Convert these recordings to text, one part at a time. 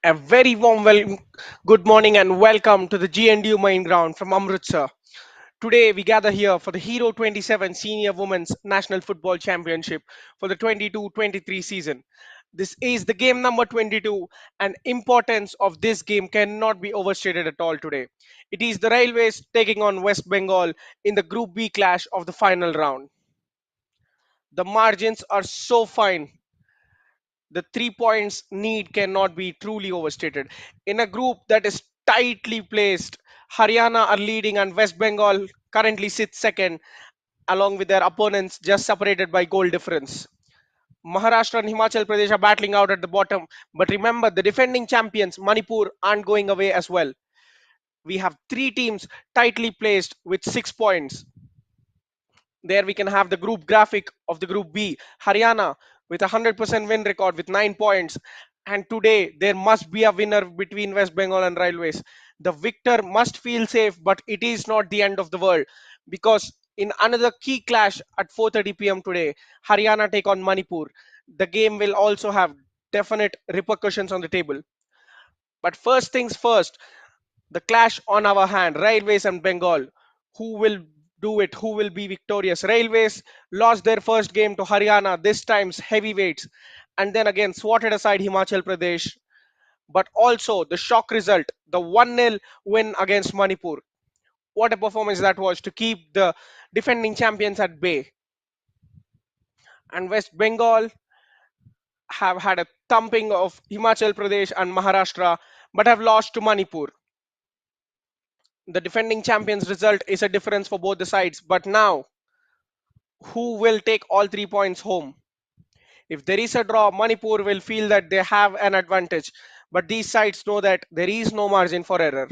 A very good morning and welcome to the GNDU main ground from Amritsar. Today we gather here for the Hero 27 Senior Women's National Football Championship for the 22-23 season. This is the game number 22 and importance of this game cannot be overstated at all today. It is the Railways taking on West Bengal in the Group B clash of the final round. The margins are so fine, the 3 points need cannot be truly overstated. In a group that is tightly placed, Haryana are leading and West Bengal currently sits second, along with their opponents just separated by goal difference. Maharashtra and Himachal Pradesh are battling out at the bottom, but remember the defending champions Manipur aren't going away as well. We have three teams tightly placed with 6 points. There we can have the group graphic of the group B. Haryana with a 100% win record with 9 points. And today there must be a winner between West Bengal and Railways. The victor must feel safe, but it is not the end of the world because in another key clash at 4:30 p.m. today, Haryana take on Manipur. The game will also have definite repercussions on the table. But first things first, the clash on our hand, Railways and Bengal. Who will do it? Who will be victorious? Railways lost their first game to Haryana, this time's heavyweights, and then again swatted aside Himachal Pradesh. But also the shock result, the 1-0 win against Manipur. What a performance that was to keep the defending champions at bay. And West Bengal have had a thumping of Himachal Pradesh and Maharashtra, but have lost to Manipur. The defending champions result is a difference for both the sides. But now, who will take all 3 points home? If there is a draw, Manipur will feel that they have an advantage. But these sides know that there is no margin for error.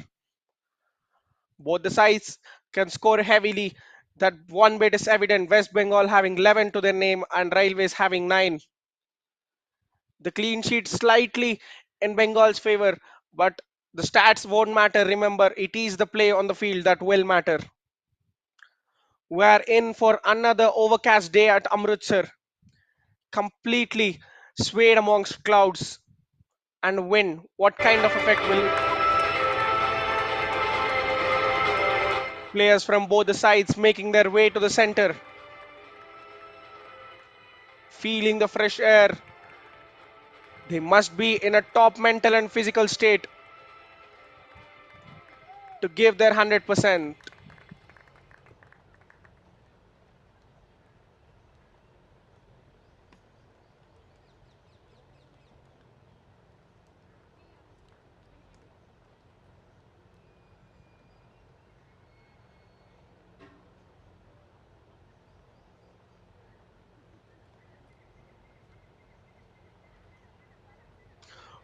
Both the sides can score heavily. That one bit is evident. West Bengal having 11 to their name and Railways having 9. The clean sheet slightly in Bengal's favor, but the stats won't matter. Remember, it is the play on the field that will matter. We're in for another overcast day at Amritsar, completely swayed amongst clouds and wind. What kind of effect will players from both the sides making their way to the center, feeling the fresh air? They must be in a top mental and physical state to give their 100%.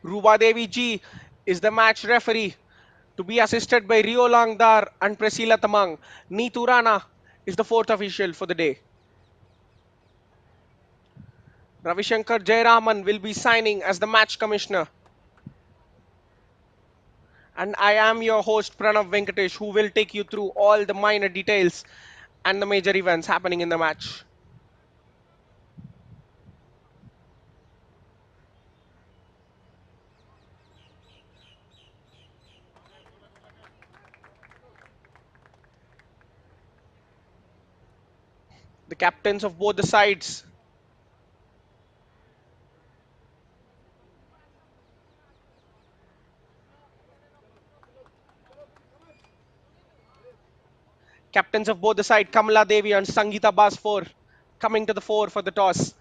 Ruba Devi Ji is the match referee to be assisted by Rio Langdar and Priscilla Tamang. Neetu Rana is the fourth official for the day. Ravishankar Jayaraman will be signing as the match commissioner. And I am your host Pranav Venkatesh, who will take you through all the minor details and the major events happening in the match. The captains of both the sides, captains of both the side, Kamala Devi and Sangeeta Basfor, coming to the fore for the toss.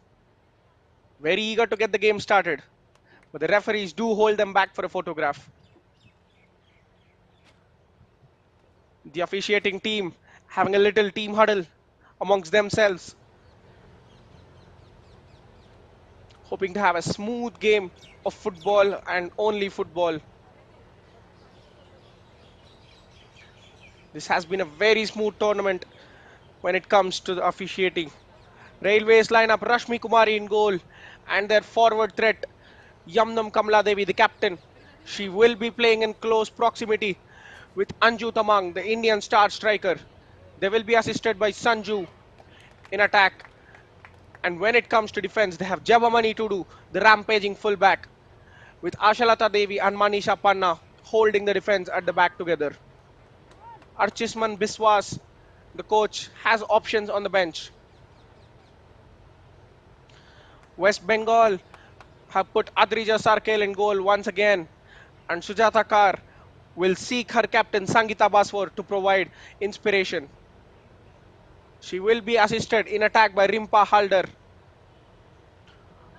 Very eager to get the game started, but the referees do hold them back for a photograph. The officiating team having a little team huddle amongst themselves, hoping to have a smooth game of football and only football. This has been a very smooth tournament when it comes to the officiating. Railways lineup Rashmi Kumari in goal and their forward threat Yamnam Kamla Devi, the captain. She will be playing in close proximity with Anju Tamang, the Indian star striker. They will be assisted by Sanju in attack. And when it comes to defense, they have Jabamani Tudu, the rampaging fullback. with Ashalata Devi and Manisha Panna holding the defense at the back together. Archisman Biswas, the coach, has options on the bench. West Bengal have put Adrija Sarkel in goal once again, and Sujata Kar will seek her captain Sangita Baswar to provide inspiration. She will be assisted in attack by Rimpa Halder.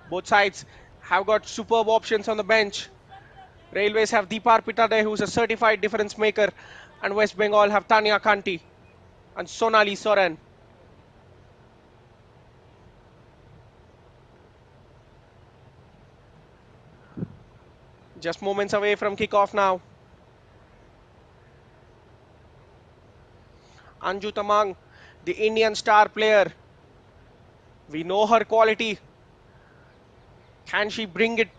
Both sides have got superb options on the bench. Railways have Deepar Pitade, who's a certified difference maker, and West Bengal have Tanya Kanti and Sonali Soren. Just moments away from kickoff now. Anju Tamang, the Indian star player. We know her quality. Can she bring it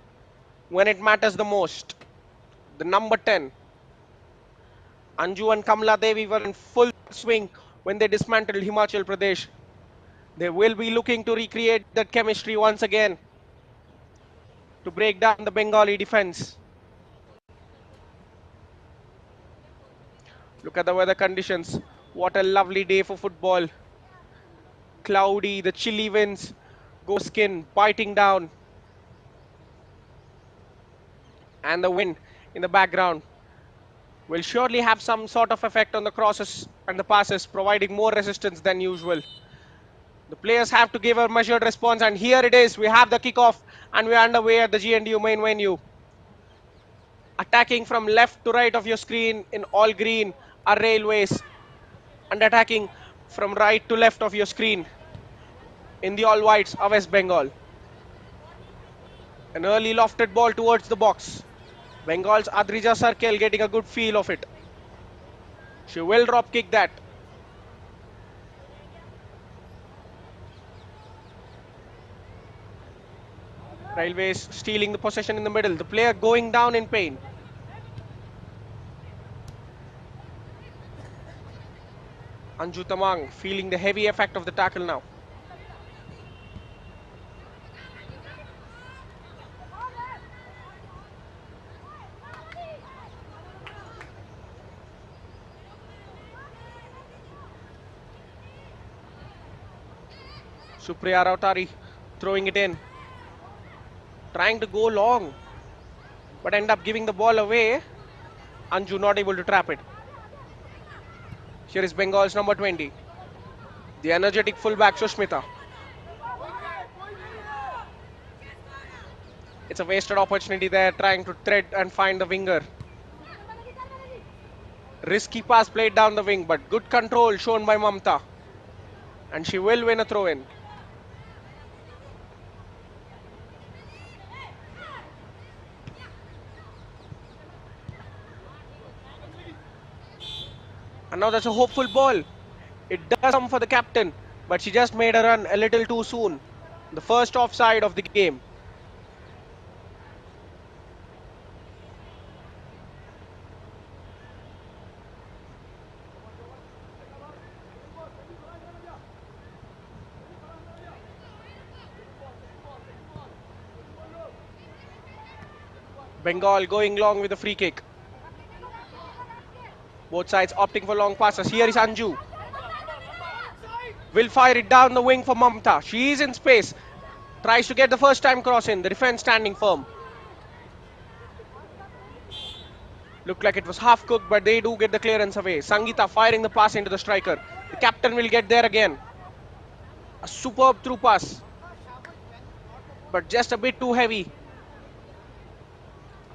when it matters the most? The number 10. Anju and Kamala Devi were in full swing when they dismantled Himachal Pradesh. They will be looking to recreate that chemistry once again to break down the Bengali defense. Look at the weather conditions. What a lovely day for football. Cloudy, the chilly winds, go skin biting down, and the wind in the background will surely have some sort of effect on the crosses and the passes, providing more resistance than usual. The players have to give a measured response, and here it is. We have the kickoff, and we're underway at the GNDU main venue. Attacking from left to right of your screen in all green are Railways, and attacking from right to left of your screen in the all whites are West Bengal. An early lofted ball towards the box. Bengal's Adrija Sarkel getting a good feel of it. She will drop kick that. Railways stealing the possession in the middle. The player going down in pain. Anju Tamang feeling the heavy effect of the tackle now. Supriya Rautari throwing it in. Trying to go long, but end up giving the ball away. Anju not able to trap it. Here is Bengal's number 20. The energetic fullback Sushmita. It's a wasted opportunity there, trying to thread and find the winger. Risky pass played down the wing, but good control shown by Mamta. And she will win a throw in. And now that's a hopeful ball. It does come for the captain, but she just made a run a little too soon. The first offside of the game. Bengal going long with a free kick. Both sides opting for long passes. Here is Anju. Will fire it down the wing for Mamta. She is in space. Tries to get the first time cross in. The defense standing firm. Looked like it was half cooked, but they do get the clearance away. Sangita firing the pass into the striker. The captain will get there again. A superb through pass, but just a bit too heavy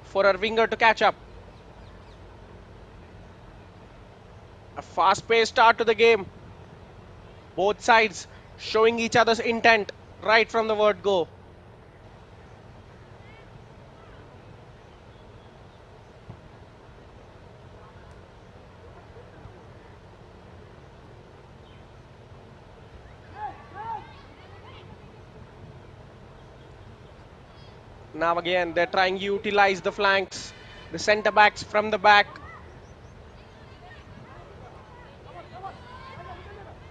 for her winger to catch up. A fast-paced start to the game. Both sides showing each other's intent right from the word go. Now again, they're trying to utilize the flanks, the centre backs from the back,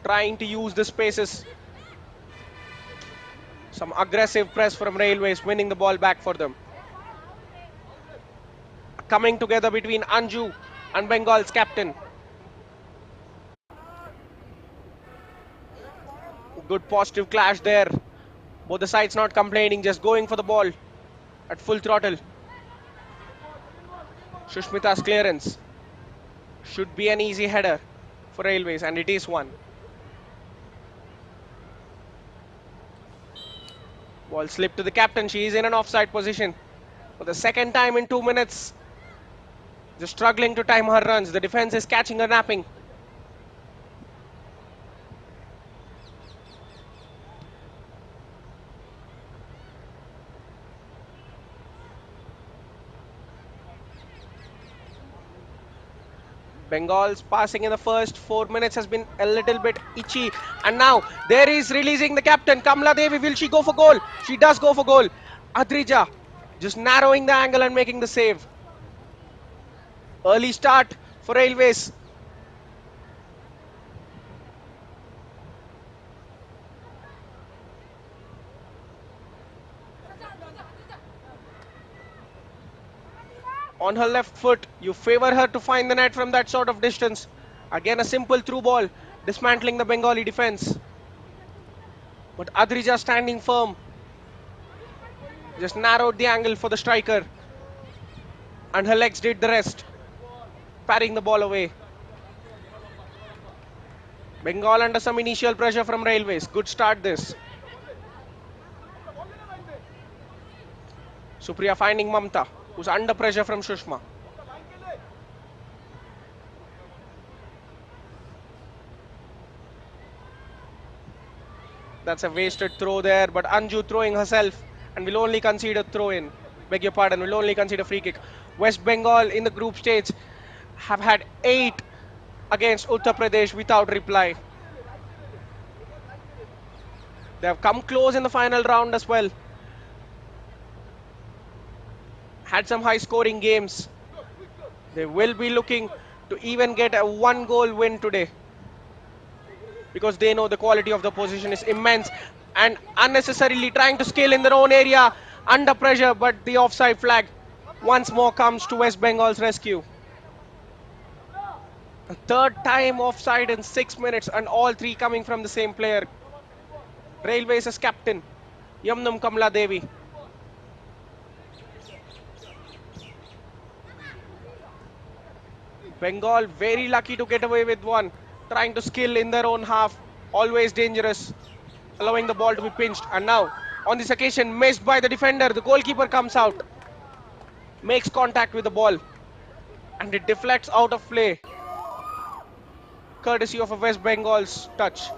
trying to use the spaces. Some aggressive press from Railways, winning the ball back for them. coming together between Anju and Bengal's captain. Good positive clash there. Both the sides not complaining, just going for the ball at full throttle. Shushmita's clearance should be an easy header for Railways, and it is one. Ball slipped to the captain. She is in an offside position for the second time in 2 minutes. Just struggling to time her runs. The defense is catching her napping. Bengal's passing in the first 4 minutes has been a little bit itchy. And now there is releasing the captain. Kamla Devi, will she go for goal? She does go for goal. Adrija just narrowing the angle and making the save. Early start for Railways. On her left foot, you favor her to find the net from that sort of distance. Again, a simple through ball, dismantling the Bengali defense. But Adrija standing firm, just narrowed the angle for the striker. And her legs did the rest, parrying the ball away. Bengal under some initial pressure from Railways. Good start this. Supriya finding Mamta, who's under pressure from Shushma. That's a wasted throw there, but Anju throwing herself and will only concede a throw in. Beg your pardon, will only concede a free kick. West Bengal in the group stage have had 8 against Uttar Pradesh without reply. They have come close in the final round as well. Had some high scoring games. They will be looking to even get a 1-goal win today, because they know the quality of the opposition is immense, and unnecessarily trying to scale in their own area under pressure, but the offside flag once more comes to West Bengal's rescue. A third time offside in 6 minutes, and all three coming from the same player. Railways as captain, Yamnam Kamla Devi. Bengal very lucky to get away with one, trying to skill in their own half, always dangerous, allowing the ball to be pinched. And now, on this occasion, missed by the defender. The goalkeeper comes out, makes contact with the ball, and it deflects out of play, courtesy of a West Bengal's touch.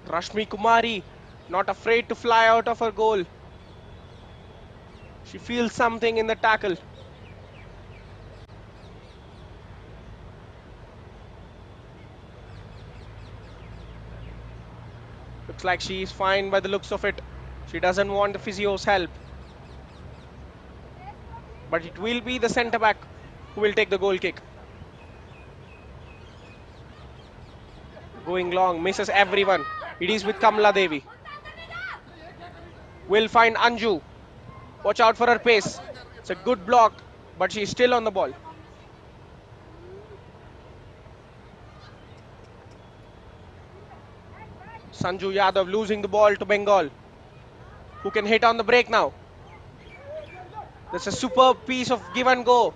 Rashmi Kumari, not afraid to fly out of her goal. She feels something in the tackle. Looks like she is fine by the looks of it. She doesn't want the physio's help. But it will be the centre back who will take the goal kick. Going long, misses everyone. It is with Kamla Devi. Will find Anju. Watch out for her pace. It's a good block, but she's still on the ball. Sanju Yadav losing the ball to Bengal, who can hit on the break now. That's a superb piece of give and go.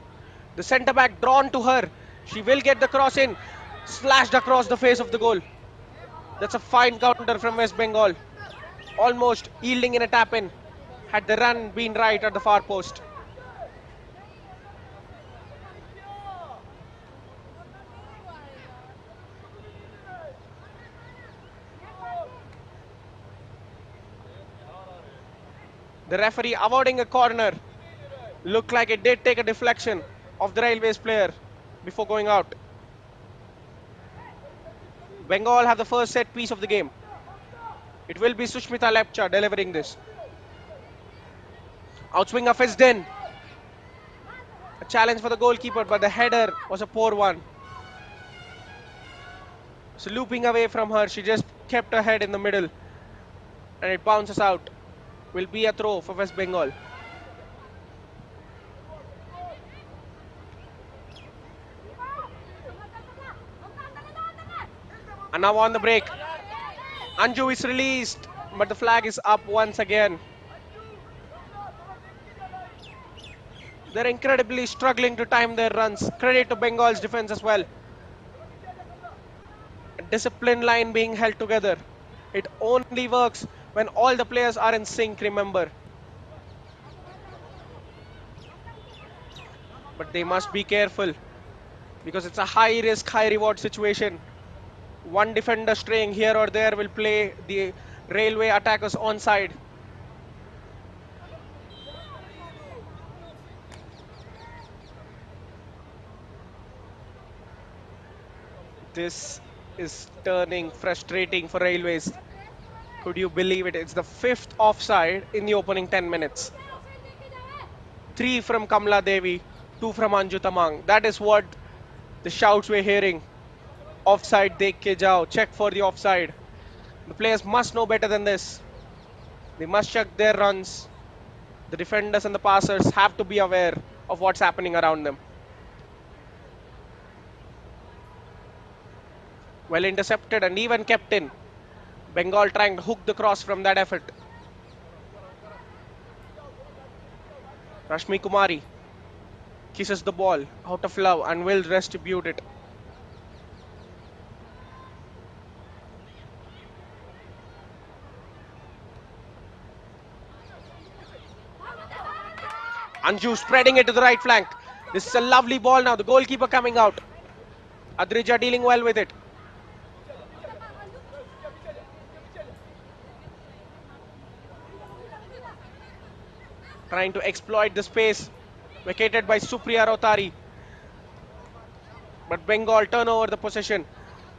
The centre back drawn to her. She will get the cross in. Slashed across the face of the goal. That's a fine counter from West Bengal. Almost yielding in a tap in, had the run been right at the far post. The referee awarding a corner. Looked like it did take a deflection of the Railways player before going out. Bengal have the first set piece of the game. It will be Sushmita Lepcha delivering this. Outswing of Fisden. A challenge for the goalkeeper, but the header was a poor one. So looping away from her, she just kept her head in the middle, and it bounces out. Will be a throw for West Bengal. And now on the break, Anju is released, but the flag is up once again. They're incredibly struggling to time their runs. Credit to Bengal's defense as well. A disciplined line being held together. It only works when all the players are in sync, remember. But they must be careful because it's a high risk, high reward situation. One defender straying here or there will play the railway attackers onside. This is turning frustrating for railways. Could you believe it? It's the fifth offside in the opening 10 minutes. Three from Kamla Devi, two from Anju Tamang. That is what the shouts we're hearing. Offside, dekh ke jao. Check for the offside. The players must know better than this. They must check their runs. The defenders and the passers have to be aware of what's happening around them. Well intercepted and even kept in. Bengal trying to hook the cross from that effort. Rashmi Kumari kisses the ball out of love and will distribute it. Anju spreading it to the right flank. This is a lovely ball now. The goalkeeper coming out. Adrija dealing well with it. Trying to exploit the space vacated by Supriya Rotari. But Bengal turn over the possession.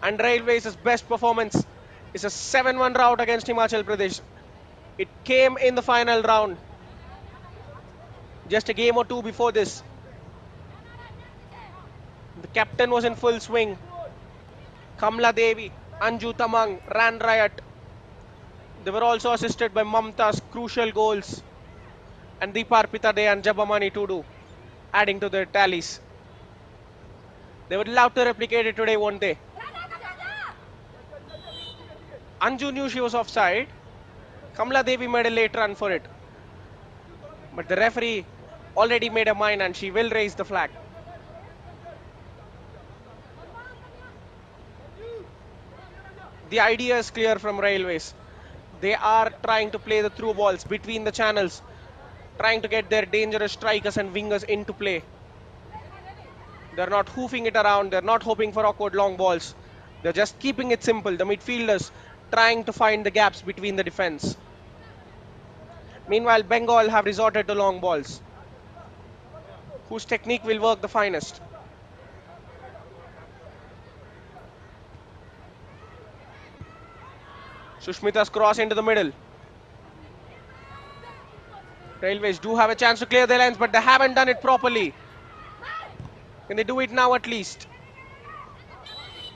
And Railways' best performance is a 7-1 rout against Himachal Pradesh. It came in the final round. Just a game or two before this. The captain was in full swing. Kamla Devi, Anju Tamang ran riot. They were also assisted by Mamta's crucial goals and Deepar Pitade and Jabamani Tudu adding to their tallies. They would love to replicate it today, won't they? Anju knew she was offside. Kamla Devi made a late run for it. But the referee already made a mind and she will raise the flag. The idea is clear from Railways. They are trying to play the through balls between the channels, trying to get their dangerous strikers and wingers into play. They're not hoofing it around, they're not hoping for awkward long balls. They're just keeping it simple. The midfielders trying to find the gaps between the defense. Meanwhile, Bengal have resorted to long balls, whose technique will work the finest. Sushmita's cross into the middle. Railways do have a chance to clear their lines, but they haven't done it properly. Can they do it now at least?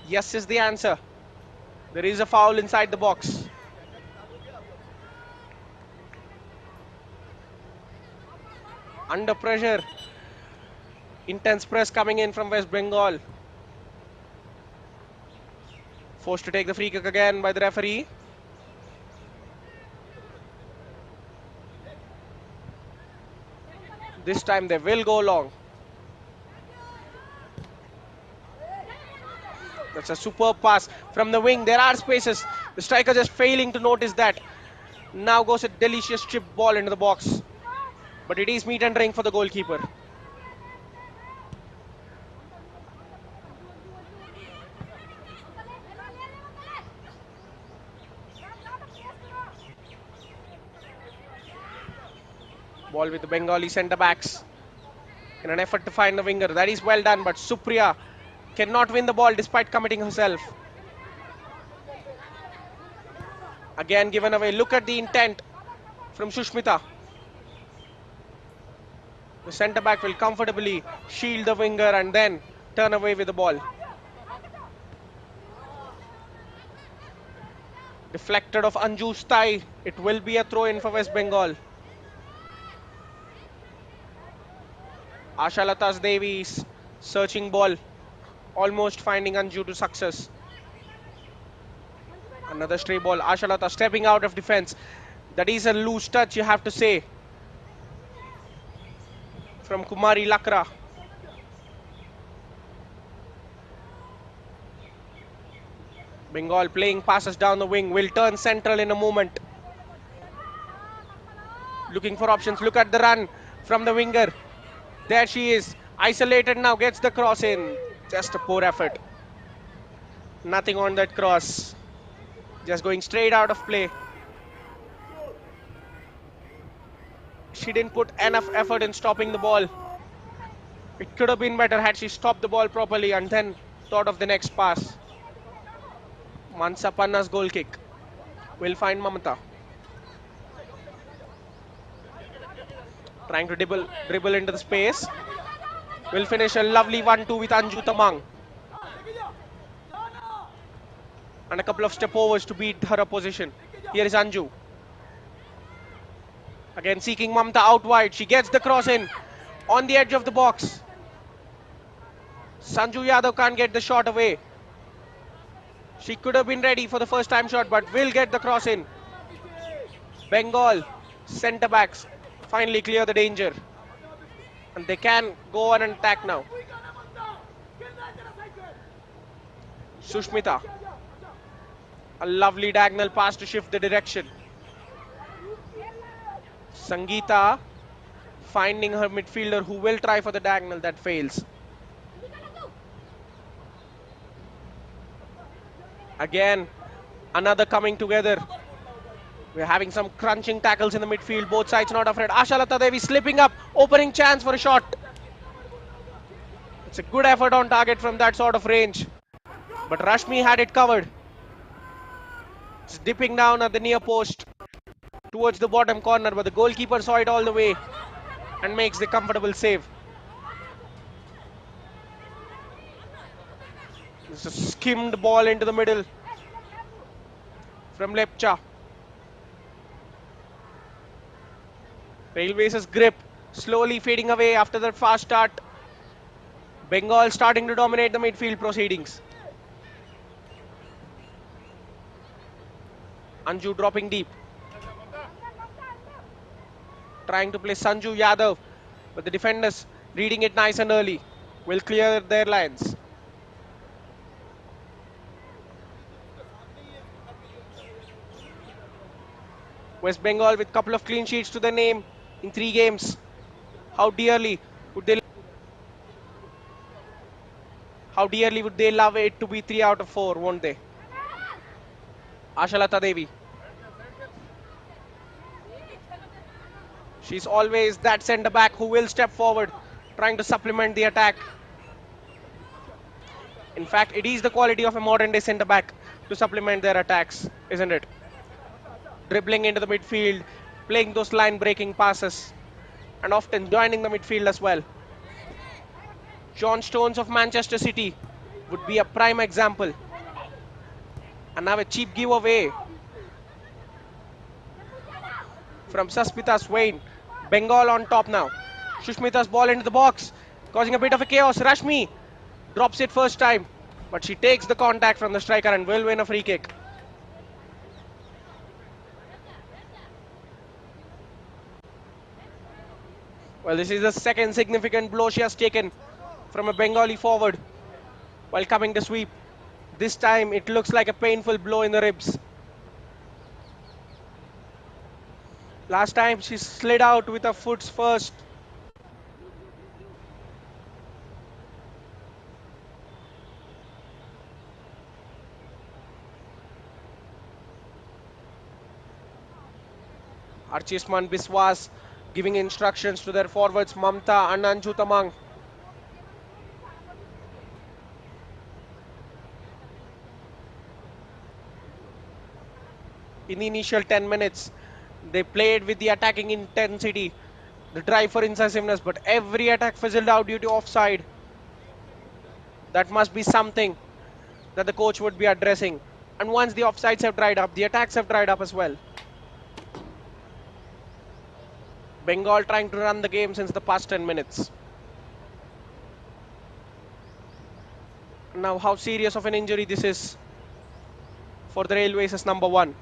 Yes is the answer. There is a foul inside the box. Under pressure. Intense press coming in from West Bengal. Forced to take the free kick again by the referee. This time they will go long. That's a superb pass from the wing. There are spaces. The striker just failing to notice that. Now goes a delicious chip ball into the box. But it is meat and drink for the goalkeeper. Ball with the Bengali centre backs in an effort to find the winger. That is well done, but Supriya cannot win the ball despite committing herself. Again given away. Look at the intent from Sushmita. The centre back will comfortably shield the winger and then turn away with the ball. Deflected of Anju's thigh. It will be a throw in for West Bengal. Asha Lata's Devi's searching ball, almost finding Anju to success. Another stray ball. Ashalata stepping out of defense. That is a loose touch, you have to say, from Kumari Lakra. Bengal playing passes down the wing. Will turn central in a moment. Looking for options. Look at the run from the winger. There she is. Isolated now. Gets the cross in. Just a poor effort. Nothing on that cross. Just going straight out of play. She didn't put enough effort in stopping the ball. It could have been better had she stopped the ball properly and then thought of the next pass. Mansa Panna's goal kick. Will find Mamata. Trying to dribble into the space. Will finish a lovely 1-2 with Anju Tamang. And a couple of step overs to beat her opposition. Here is Anju. Again seeking Mamta out wide. She gets the cross in on the edge of the box. Sanju Yadav can't get the shot away. She could have been ready for the first time shot, but will get the cross in. Bengal centre backs finally clear the danger. And they can go on and attack now. Sushmita. A lovely diagonal pass to shift the direction. Sangeeta finding her midfielder who will try for the diagonal that fails. Again, another coming together. We're having some crunching tackles in the midfield. Both sides not afraid. Ashalata Devi slipping up. Opening chance for a shot. It's a good effort on target from that sort of range. But Rashmi had it covered. It's dipping down at the near post towards the bottom corner. But the goalkeeper saw it all the way and makes the comfortable save. It's a skimmed ball into the middle from Lepcha. Railways' grip slowly fading away after that fast start. Bengal starting to dominate the midfield proceedings. Anju dropping deep. Trying to play Sanju Yadav. But the defenders reading it nice and early. Will clear their lines. West Bengal with couple of clean sheets to their name in 3 games. How dearly would they love it to be 3 out of 4, won't they? Ashalata Devi. She's always that centre back who will step forward, trying to supplement the attack. In fact, it is the quality of a modern day centre back to supplement their attacks, isn't it? Dribbling into the midfield, playing those line breaking passes, and often joining the midfield as well. John Stones of Manchester City would be a prime example. And now a cheap giveaway from Saspita Swain. Bengal on top now. Shushmita's ball into the box, causing a bit of a chaos. Rashmi drops it first time, but she takes the contact from the striker and will win a free kick. Well, this is the second significant blow she has taken from a Bengali forward while coming to sweep. This time it looks like a painful blow in the ribs. Last time she slid out with her foot first. Archisman Biswas giving instructions to their forwards Mamta and Anju Tamang. In the initial 10 minutes, they played with the attacking intensity, the drive for incisiveness, but every attack fizzled out due to offside. That must be something that the coach would be addressing. And once the offsides have dried up, the attacks have dried up as well. Bengal trying to run the game since the past 10 minutes. Now, how serious of an injury this is for the Railways as number 1.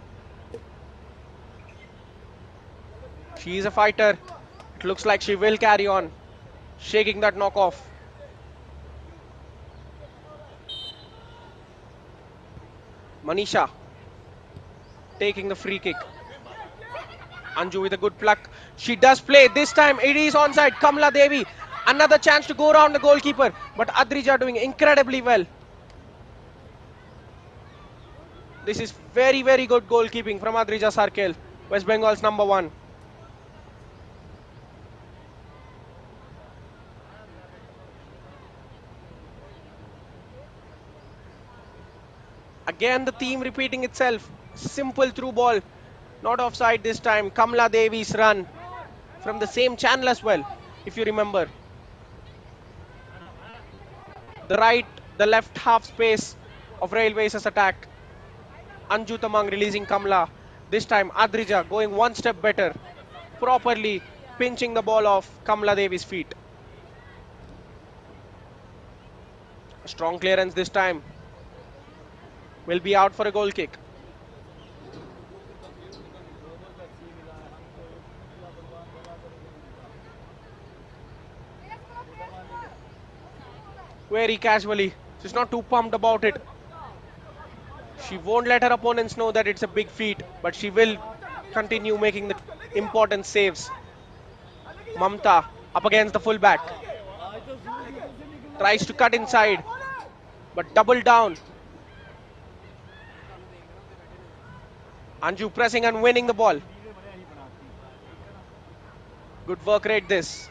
She is a fighter. It looks like she will carry on, shaking that knockoff. Manisha taking the free kick. Anju with a good pluck. She does play. This time it is onside. Kamala Devi. Another chance to go around the goalkeeper. But Adrija doing incredibly well. This is very, very good goalkeeping from Adrija Sarkel, West Bengal's number 1. Again, the theme repeating itself. Simple through ball. Not offside this time. Kamala Devi's run from the same channel as well, if you remember. The right, the left half space of Railways' attack. Anju Tamang releasing Kamla. This time Adrija going one step better, properly pinching the ball off Kamla Devi's feet. A strong clearance this time. Will be out for a goal kick. Very casually. She's not too pumped about it. She won't let her opponents know that it's a big feat, but she will continue making the important saves. Mamta up against the fullback. Tries to cut inside, but double down. Anju pressing and winning the ball. Good work rate this.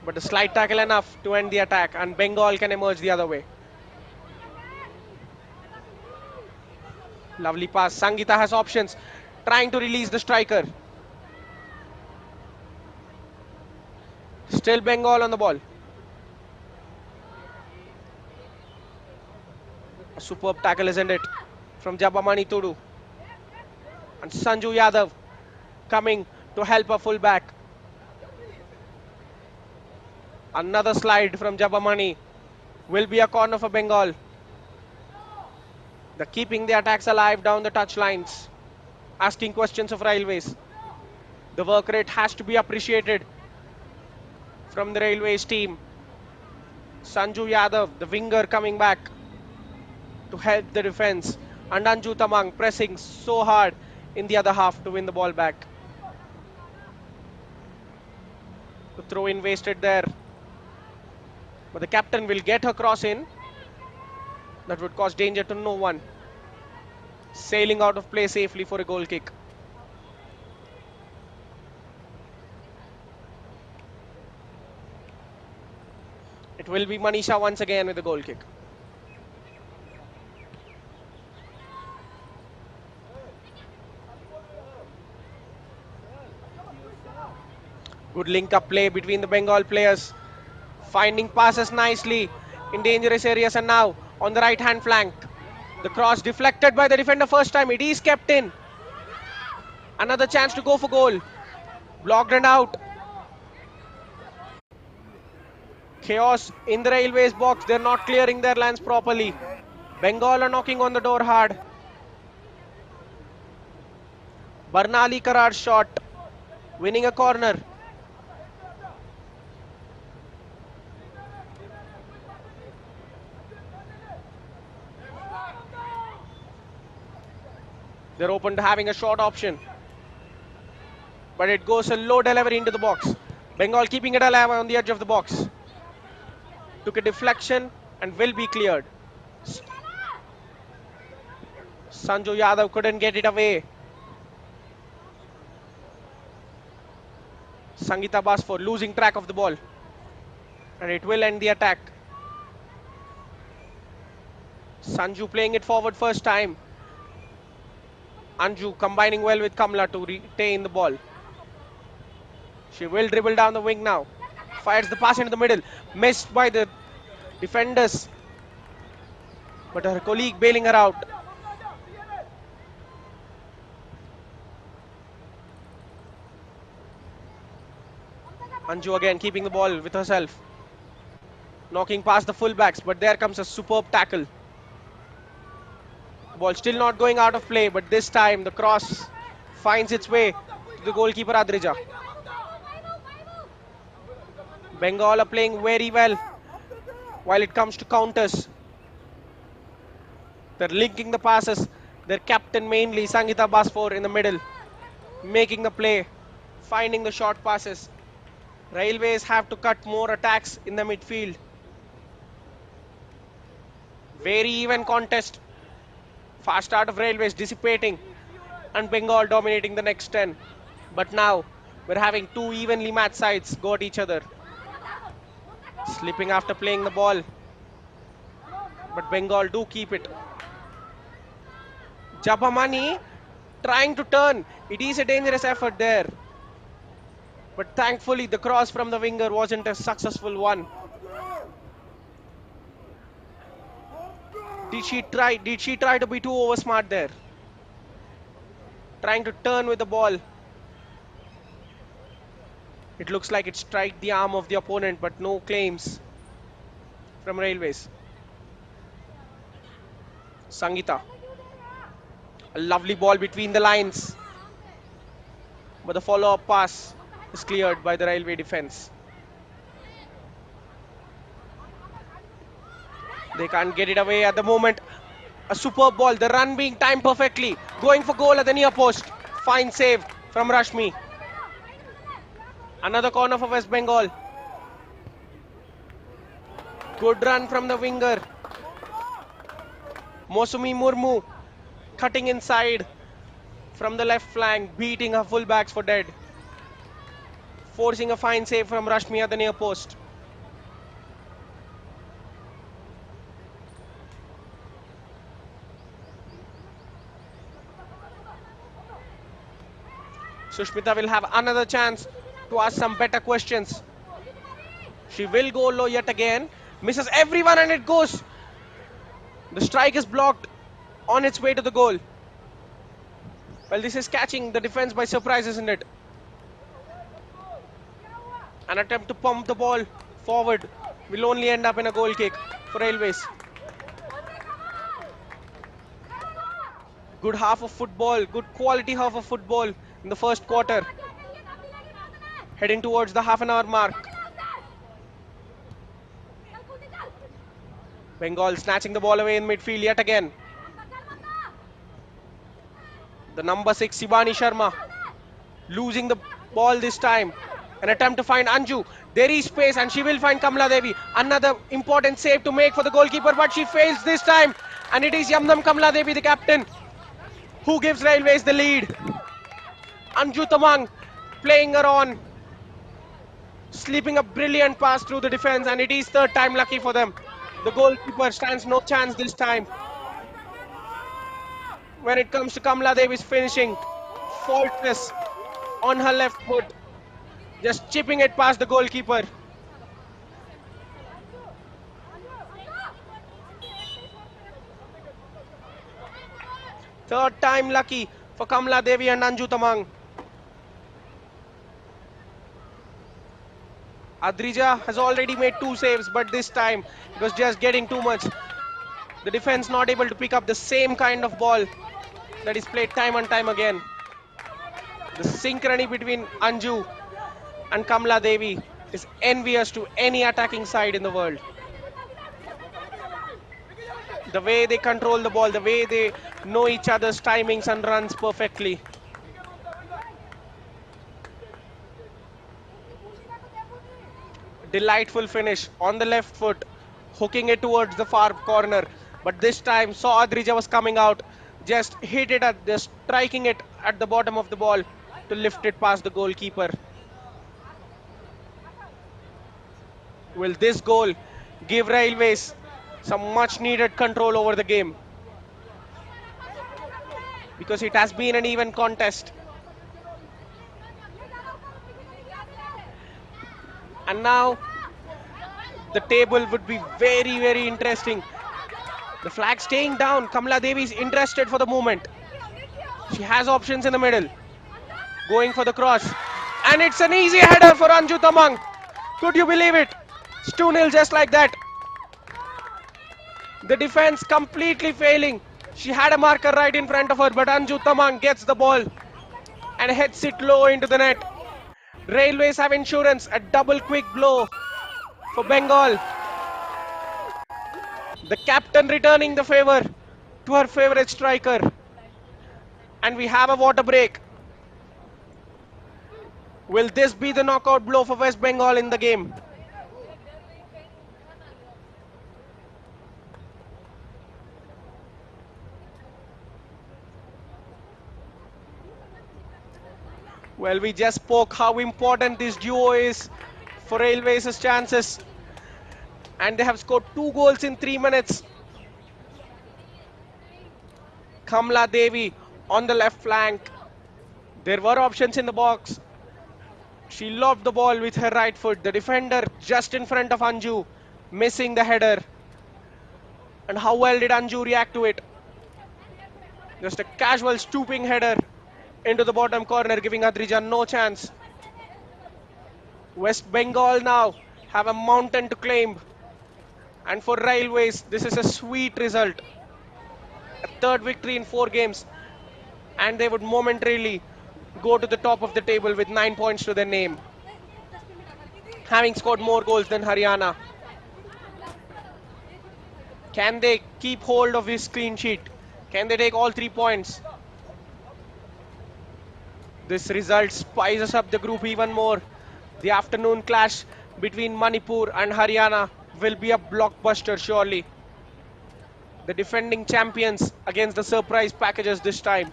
But a slight tackle enough to end the attack, and Bengal can emerge the other way. Lovely pass. Sangeeta has options. Trying to release the striker. Still Bengal on the ball. A superb tackle, isn't it? From Jabamani Tudu. And Sanju Yadav coming to help a fullback. Another slide from Jabamani. Will be a corner for Bengal. They're keeping the attacks alive down the touch lines. Asking questions of Railways. The work rate has to be appreciated from the Railways team. Sanju Yadav, the winger, coming back to help the defense. And Anju Tamang pressing so hard in the other half to win the ball back. The throw in wasted there. But the captain will get her cross in. That would cause danger to no one. Sailing out of play safely for a goal kick. It will be Manisha once again with a goal kick. Good link-up play between the Bengal players. Finding passes nicely in dangerous areas, and now on the right-hand flank. The cross deflected by the defender first time. It is kept in. Another chance to go for goal. Blocked and out. Chaos in the Railways box. They're not clearing their lines properly. Bengal are knocking on the door hard. Barnali Karar's shot. Winning a corner. They're open to having a short option. But it goes a low delivery into the box. Bengal keeping it alive on the edge of the box. Took a deflection and will be cleared. Sanju Yadav couldn't get it away. Sangeeta Basfor losing track of the ball. And it will end the attack. Sanju playing it forward first time. Anju combining well with Kamla to retain the ball. She will dribble down the wing now. Fires the pass into the middle. Missed by the defenders. But her colleague bailing her out. Anju again keeping the ball with herself. Knocking past the fullbacks, but there comes a superb tackle. The Ball still not going out of play, but this time the cross finds its way to the goalkeeper Adrija. Bengal are playing very well while it comes to counters. They're linking the passes. Their captain mainly Sangita Basfor in the middle, making the play, finding the short passes. Railways have to cut more attacks in the midfield. Very even contest. Fast start of Railways dissipating and Bengal dominating the next 10. But now we're having two evenly matched sides go at each other. Slipping after playing the ball. But Bengal do keep it. Jabamani trying to turn. It is a dangerous effort there. But thankfully the cross from the winger wasn't a successful one. Did she try to be too over smart there? Trying to turn with the ball. It looks like it struck the arm of the opponent, but no claims from Railways. Sangita. A lovely ball between the lines. But the follow-up pass is cleared by the Railway defense. They can't get it away at the moment. A superb ball, the run being timed perfectly. Going for goal at the near post. Fine save from Rashmi. Another corner for West Bengal. Good run from the winger. Mosumi Murmu cutting inside from the left flank, beating her fullbacks for dead. Forcing a fine save from Rashmi at the near post. Sushmita will have another chance to ask some better questions. She will go low yet again. Misses everyone and it goes. The strike is blocked on its way to the goal. Well, this is catching the defense by surprise, isn't it? An attempt to pump the ball forward will only end up in a goal kick for Railways. Good half of football, good quality half of football in the first quarter. Heading towards the half an hour mark. Bengal snatching the ball away in midfield yet again. The number 6 Shivani Sharma losing the ball this time. An attempt to find Anju. There is space and she will find Kamala Devi. Another important save to make for the goalkeeper, but she fails this time. And it is Yamnam Kamala Devi, the captain, who gives Railways the lead. Anju Tamang playing her on, sleeping a brilliant pass through the defense, and it is third time lucky for them. The goalkeeper stands no chance this time. When it comes to Kamala Devi's finishing, faultless on her left foot, just chipping it past the goalkeeper. Third time lucky for Kamala Devi and Anju Tamang. Adrija has already made 2 saves, but this time it was just getting too much. The defense not able to pick up the same kind of ball that is played time and time again. The synchrony between Anju and Kamala Devi is envious to any attacking side in the world. The way they control the ball, the way they know each other's timings and runs perfectly. Delightful finish on the left foot, hooking it towards the far corner. But this time saw Adrija was coming out, just hit it at the striking it at the bottom of the ball to lift it past the goalkeeper. Will this goal give Railways some much needed control over the game? Because it has been an even contest. And now the table would be very, very interesting. The flag staying down. Kamala Devi is interested for the moment. She has options in the middle. Going for the cross. And it's an easy header for Anju Tamang. Could you believe it? It's 2-0 just like that. The defense completely failing She had a marker right in front of her, but Anju Tamang gets the ball and heads it low into the net. Railways have insurance, a double quick blow for Bengal. The captain returning the favor to her favorite striker. And we have a water break. Will this be the knockout blow for West Bengal in the game? Well, we just spoke how important this duo is for Railways' chances. And they have scored 2 goals in 3 minutes. Kamla Devi on the left flank. There were options in the box. She lobbed the ball with her right foot. The defender just in front of Anju, missing the header. And how well did Anju react to it? Just a casual stooping header into the bottom corner, giving Adrija no chance. West Bengal now have a mountain to claim. And for Railways, this is a sweet result. A third victory in 4 games. And they would momentarily go to the top of the table with 9 points to their name, having scored more goals than Haryana. Can they keep hold of this clean sheet? Can they take all 3 points? This result spices up the group even more. The afternoon clash between Manipur and Haryana will be a blockbuster, surely. The defending champions against the surprise packages this time.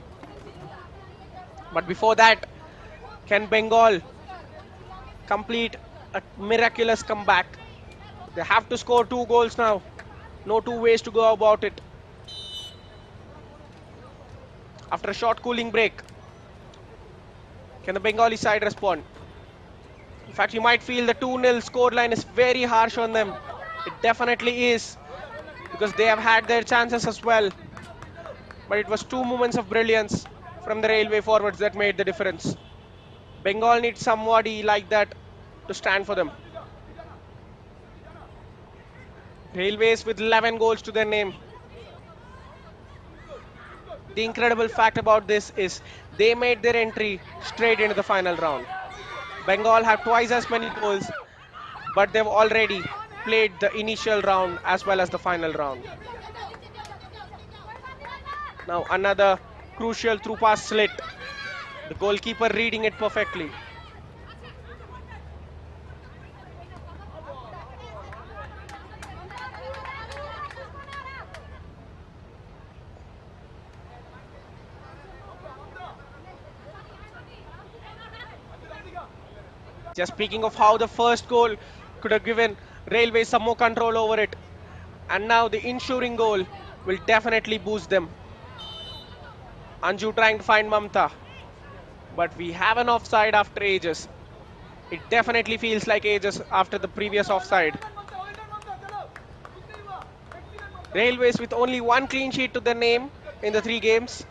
But before that, can Bengal complete a miraculous comeback? They have to score 2 goals now. No two ways to go about it. After a short cooling break, can the Bengali side respond? In fact, you might feel the 2-0 scoreline is very harsh on them. It definitely is, because they have had their chances as well. But it was 2 moments of brilliance from the railway forwards that made the difference. Bengal needs somebody like that to stand for them. Railways with 11 goals to their name. The incredible fact about this is they made their entry straight into the final round. Bengal have twice as many goals, but they've already played the initial round as well as the final round. Now another crucial through pass slit. The goalkeeper reading it perfectly. Just speaking of how the first goal could have given Railway some more control over it. And now the ensuring goal will definitely boost them. Anju trying to find Mamta. But we have an offside after ages. It definitely feels like ages after the previous offside. Railways with only one clean sheet to their name in the 3 games.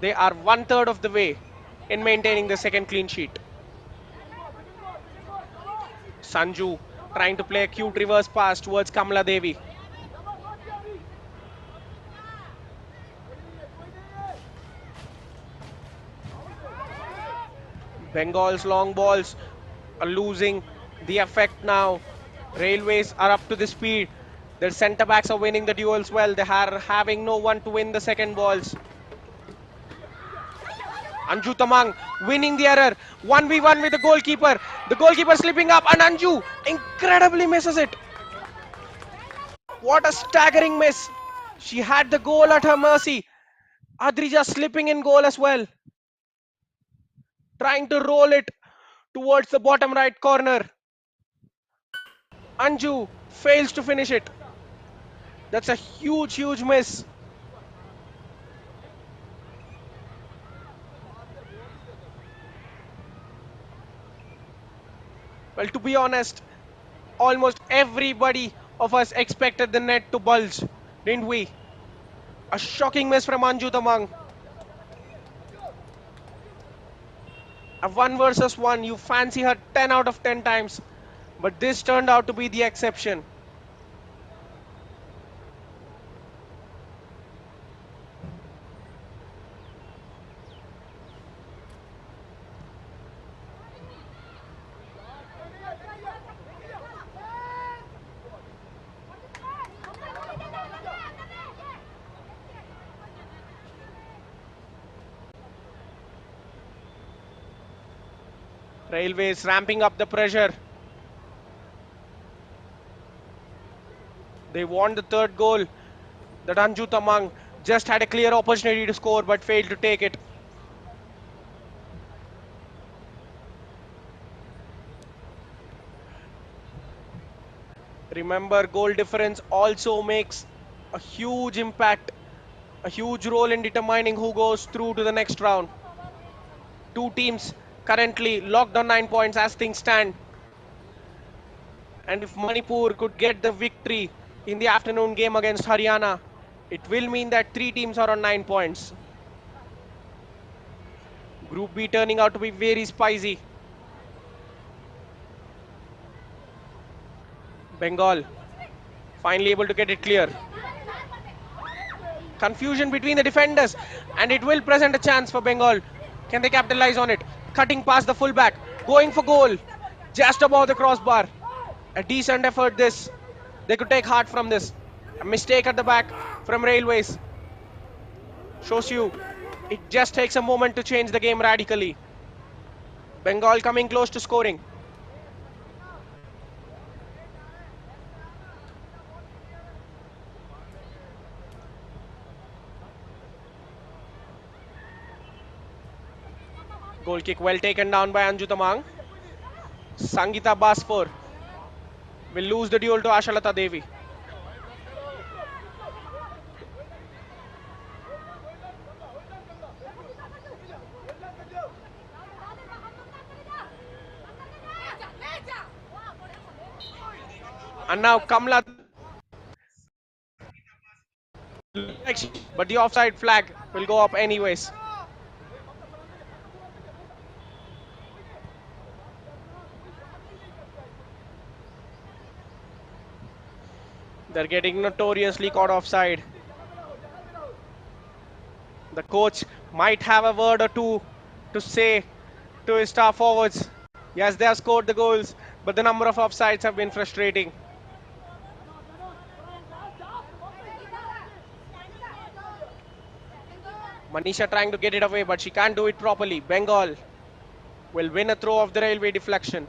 They are 1/3 of the way in maintaining the second clean sheet. Sanju trying to play a cute reverse pass towards Kamala Devi. Bengal's long balls are losing the effect now. Railways are up to the speed. Their centre backs are winning the duels well. They are having no one to win the second balls. Anju Tamang winning the error. 1v1 with the goalkeeper. The goalkeeper slipping up and Anju incredibly misses it. What a staggering miss. She had the goal at her mercy. Adrija slipping in goal as well. Trying to roll it towards the bottom right corner. Anju fails to finish it. That's a huge, huge miss. Well, to be honest, almost everybody of us expected the net to bulge, didn't we? A shocking miss from Anju Tamang. A 1 versus 1, you fancy her 10 out of 10 times, but this turned out to be the exception. Railways ramping up the pressure. They want the third goal. The Anju Tamang just had a clear opportunity to score but failed to take it. Remember, goal difference also makes a huge impact, a huge role in determining who goes through to the next round. Two teams currently locked on 9 points as things stand. And if Manipur could get the victory in the afternoon game against Haryana, it will mean that three teams are on 9 points. Group B turning out to be very spicy. Bengal finally able to get it clear. Confusion between the defenders, and it will present a chance for Bengal. Can they capitalize on it? Cutting past the fullback, going for goal, just above the crossbar. A decent effort this. They could take heart from this. A mistake at the back from Railways. Shows you it just takes a moment to change the game radically. Bengal coming close to scoring. Goal kick well taken down by Anju Tamang. Sangita Basfor will lose the duel to Ashalata Devi. And now Kamla, but the offside flag will go up anyways. They're getting notoriously caught offside. The coach might have a word or two to say to his star forwards. Yes, they have scored the goals, but the number of offsides have been frustrating. Manisha trying to get it away, but she can't do it properly. Bengal will win a throw of the railway deflection.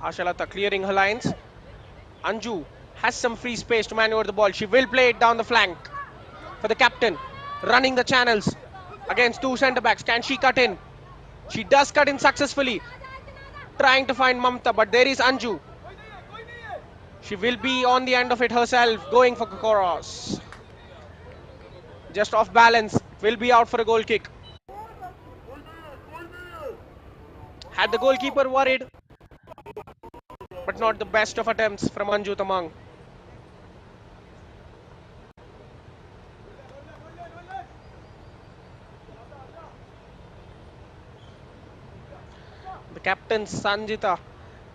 Ashalata clearing her lines. Anju has some free space to maneuver the ball. She will play it down the flank for the captain. Running the channels against two centre backs. Can she cut in? She does cut in successfully. Trying to find Mamta, but there is Anju. She will be on the end of it herself, going for cross. Just off balance. It will be out for a goal kick. Had the goalkeeper worried, but not the best of attempts from Anju Tamang. The captain Sanjita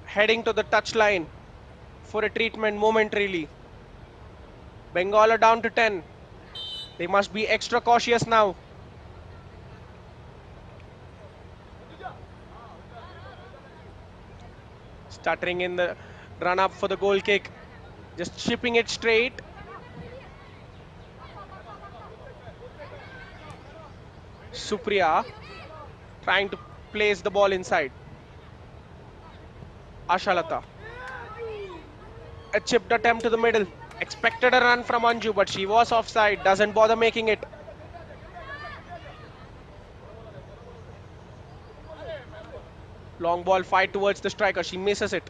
heading to the touchline for a treatment momentarily. Bengal are down to 10. They must be extra cautious now. Stuttering in the run up for the goal kick. Just chipping it straight. Supriya trying to place the ball inside. Ashalata. A chipped attempt to the middle. Expected a run from Anju, but she was offside. Doesn't bother making it. Long ball fight towards the striker. She misses it.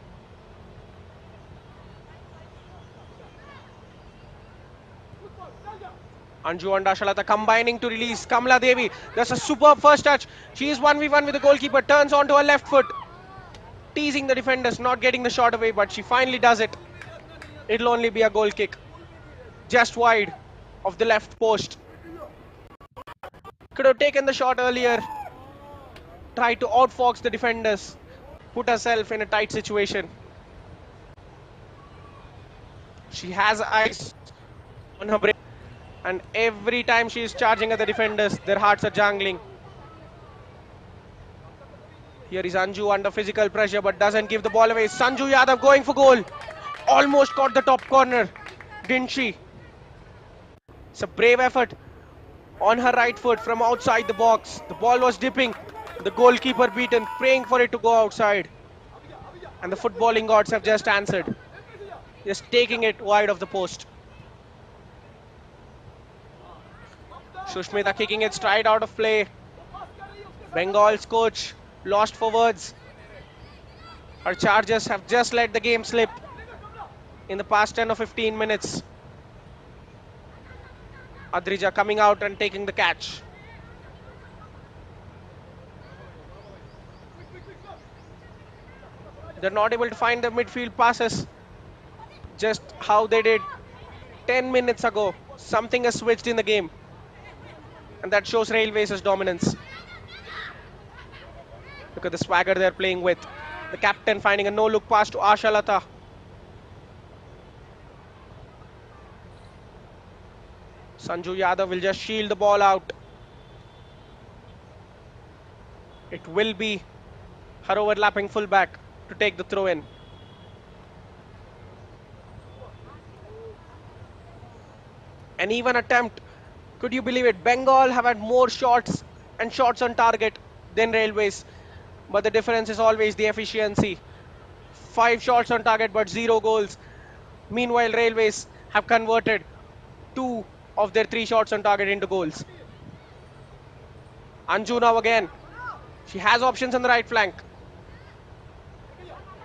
Anju and Ashalata combining to release Kamla Devi. That's a superb first touch. She is 1v1 with the goalkeeper. Turns onto her left foot. Teasing the defenders, not getting the shot away, but she finally does it. It'll only be a goal kick. Just wide of the left post. Could have taken the shot earlier. Tried to outfox the defenders. Put herself in a tight situation. She has eyes on her brain. And every time she is charging at the defenders, their hearts are jangling. Here is Anju under physical pressure but doesn't give the ball away. Sanju Yadav going for goal. Almost caught the top corner, didn't she? It's a brave effort on her right foot from outside the box. The ball was dipping. The goalkeeper beaten, praying for it to go outside. And the footballing gods have just answered. Just taking it wide of the post. Sushmita kicking it straight out of play. Bengal's coach lost for words. Her charges have just let the game slip in the past 10 or 15 minutes. Adrija coming out and taking the catch. They're not able to find the midfield passes just how they did 10 minutes ago. Something has switched in the game, and that shows Railways' dominance. Look at the swagger they're playing with. The captain finding a no-look pass to Ashalata. Sanju Yadav will just shield the ball out. It will be her overlapping fullback to take the throw in. An even attempt. Could you believe it? Bengal have had more shots and shots on target than Railways. But the difference is always the efficiency. 5 shots on target but 0 goals. Meanwhile, Railways have converted 2 of their 3 shots on target into goals. Anju now again. She has options on the right flank.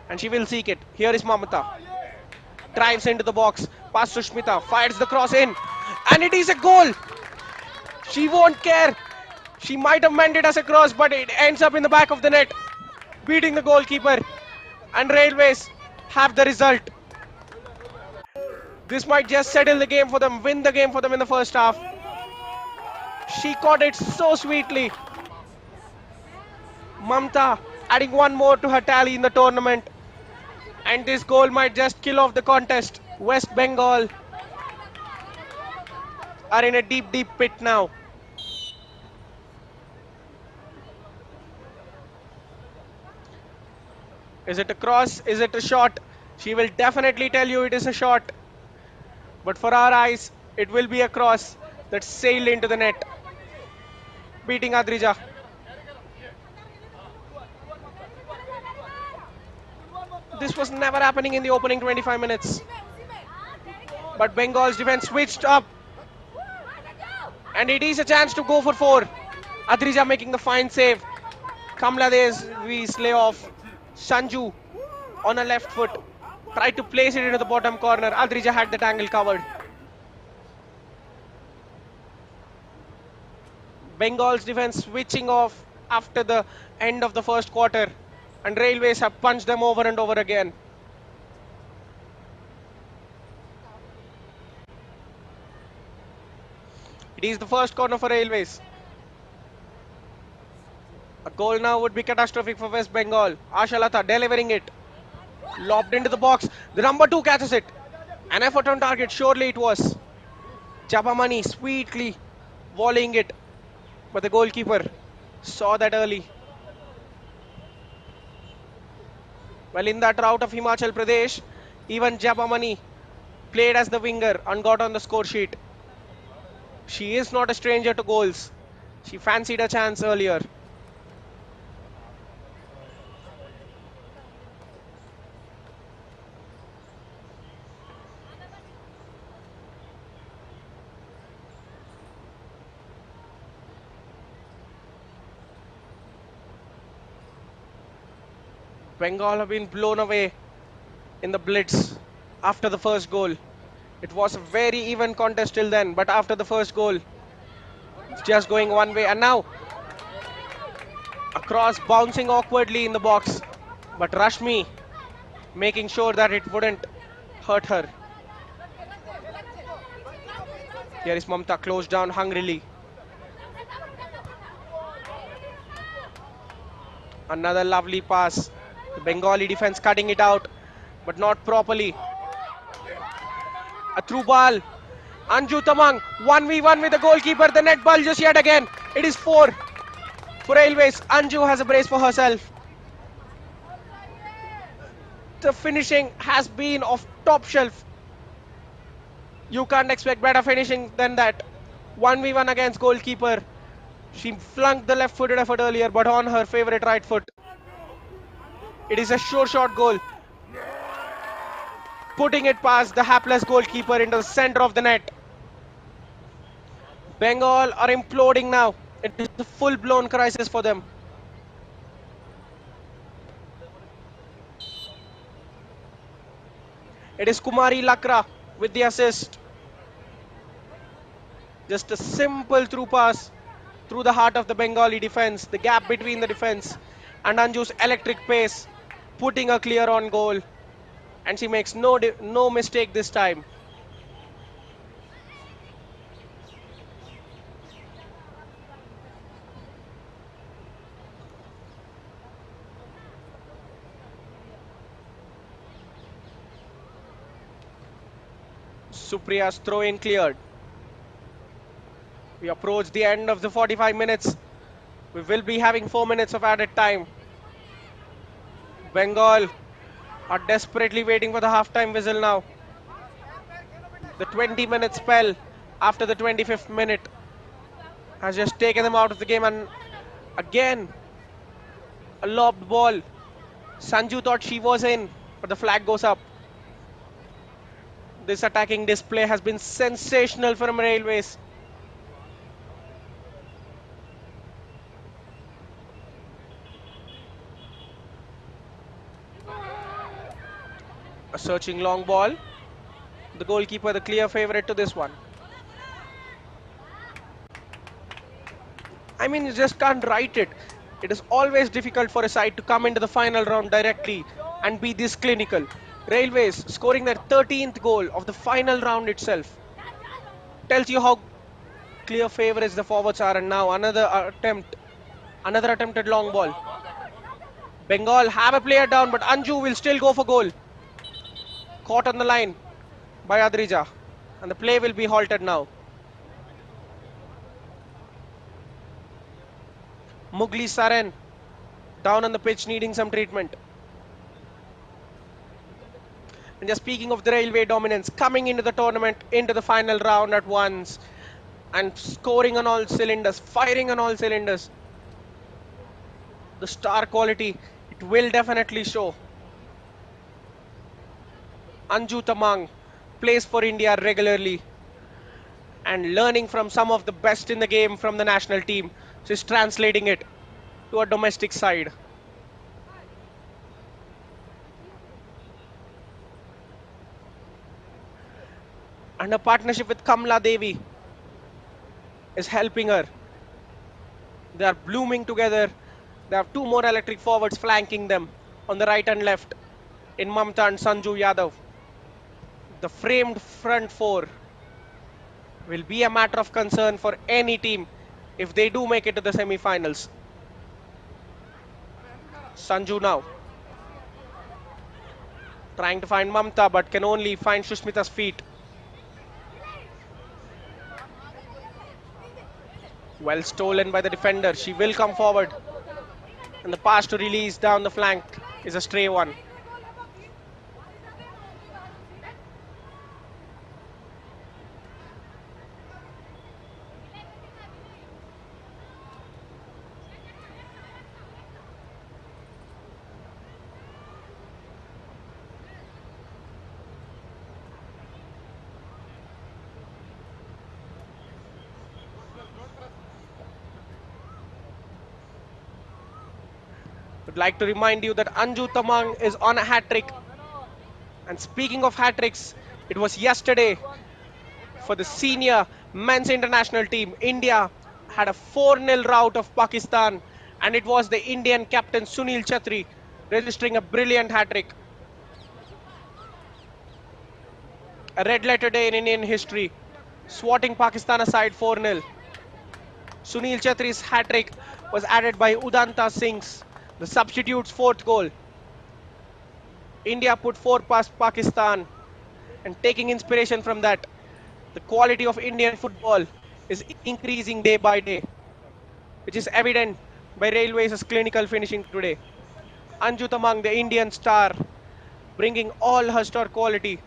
And she will seek it. Here is Mamata. Drives into the box. Past Sushmita. Fires the cross in. And it is a goal. She won't care. She might have meant it as a cross, but it ends up in the back of the net, beating the goalkeeper. And Railways have the result. This might just settle the game for them, win the game for them in the first half. She caught it so sweetly. Mamta adding one more to her tally in the tournament. And this goal might just kill off the contest. West Bengal are in a deep, deep pit now. Is it a cross? Is it a shot? She will definitely tell you it is a shot. But for our eyes, it will be a cross that sailed into the net, beating Adrija. This was never happening in the opening 25 minutes. But Bengal's defense switched up. And it is a chance to go for 4. Adrija making the fine save. Kamladesh lay off. Sanju on a left foot. Tried to place it into the bottom corner. Adrija had that angle covered. Bengal's defense switching off after the end of the first quarter. And Railways have punched them over and over again. It is the first corner for Railways. A goal now would be catastrophic for West Bengal. Ashalata delivering it. Lobbed into the box. The number 2 catches it. An effort on target, surely it was. Jabamani sweetly volleying it. But the goalkeeper saw that early. Well, in that route of Himachal Pradesh, even Jabamani played as the winger and got on the score sheet. She is not a stranger to goals. She fancied a chance earlier. Bengal have been blown away in the blitz after the first goal. It was a very even contest till then, but after the first goal, it's just going one way. And now, a cross bouncing awkwardly in the box, but Rashmi making sure that it wouldn't hurt her. Here is Mamta closed down hungrily. Another lovely pass. The Bengali defense cutting it out, but not properly. A through ball. Anju Tamang 1v1 with the goalkeeper. The net bulges yet again. It is 4 for Railways. Anju has a brace for herself. The finishing has been of top shelf. You can't expect better finishing than that. 1v1 against goalkeeper. She flunked the left-footed effort earlier, but on her favorite right foot. It is a sure shot goal, putting it past the hapless goalkeeper into the center of the net. Bengal are imploding now. It is a full-blown crisis for them. It is Kumari Lakra with the assist. Just a simple through pass through the heart of the Bengali defense. The gap between the defense and Anju's electric pace, putting a clear on goal. And she makes no mistake this time. Supriya's throw in cleared. We approach the end of the 45 minutes. We will be having 4 minutes of added time. Bengal are desperately waiting for the halftime whistle now. The 20-minute spell after the 25th minute has just taken them out of the game, and again a lobbed ball. Sanju thought she was in, but the flag goes up. This attacking display has been sensational from Railways. A searching long ball. The goalkeeper, the clear favorite to this one. I mean, you just can't write it. It is always difficult for a side to come into the final round directly and be this clinical. Railways scoring their 13th goal of the final round itself tells you how clear favorites the forwards are. And now another attempted long ball. Bengal have a player down, but Anju will still go for goal. Caught on the line by Adrija, and the play will be halted now. Mugli Saren down on the pitch needing some treatment. And just speaking of the Railway dominance, coming into the tournament, into the final round at once, and scoring on all cylinders, firing on all cylinders. The star quality, it will definitely show. Anju Tamang plays for India regularly and learning from some of the best in the game from the national team. She's translating it to a domestic side. And her partnership with Kamla Devi is helping her. They are blooming together. They have two more electric forwards flanking them on the right and left in Mamta and Sanju Yadav. The framed front four will be a matter of concern for any team if they do make it to the semi-finals. Sanju now trying to find Mamta, but can only find Shushmita's feet. Well stolen by the defender. She will come forward. And the pass to release down the flank is a stray one. Would like to remind you that Anju Tamang is on a hat-trick. And speaking of hat-tricks, it was yesterday for the senior men's international team. India had a 4-0 rout of Pakistan, and it was the Indian captain Sunil Chhetri registering a brilliant hat-trick. A red-letter day in Indian history, swatting Pakistan aside 4-0. Sunil Chhetri's hat-trick was added by Udanta Singh's, the substitute's fourth goal. India put 4 past Pakistan, and taking inspiration from that, the quality of Indian football is increasing day by day, which is evident by Railways' clinical finishing today. Anju Tamang, the Indian star, bringing all her star quality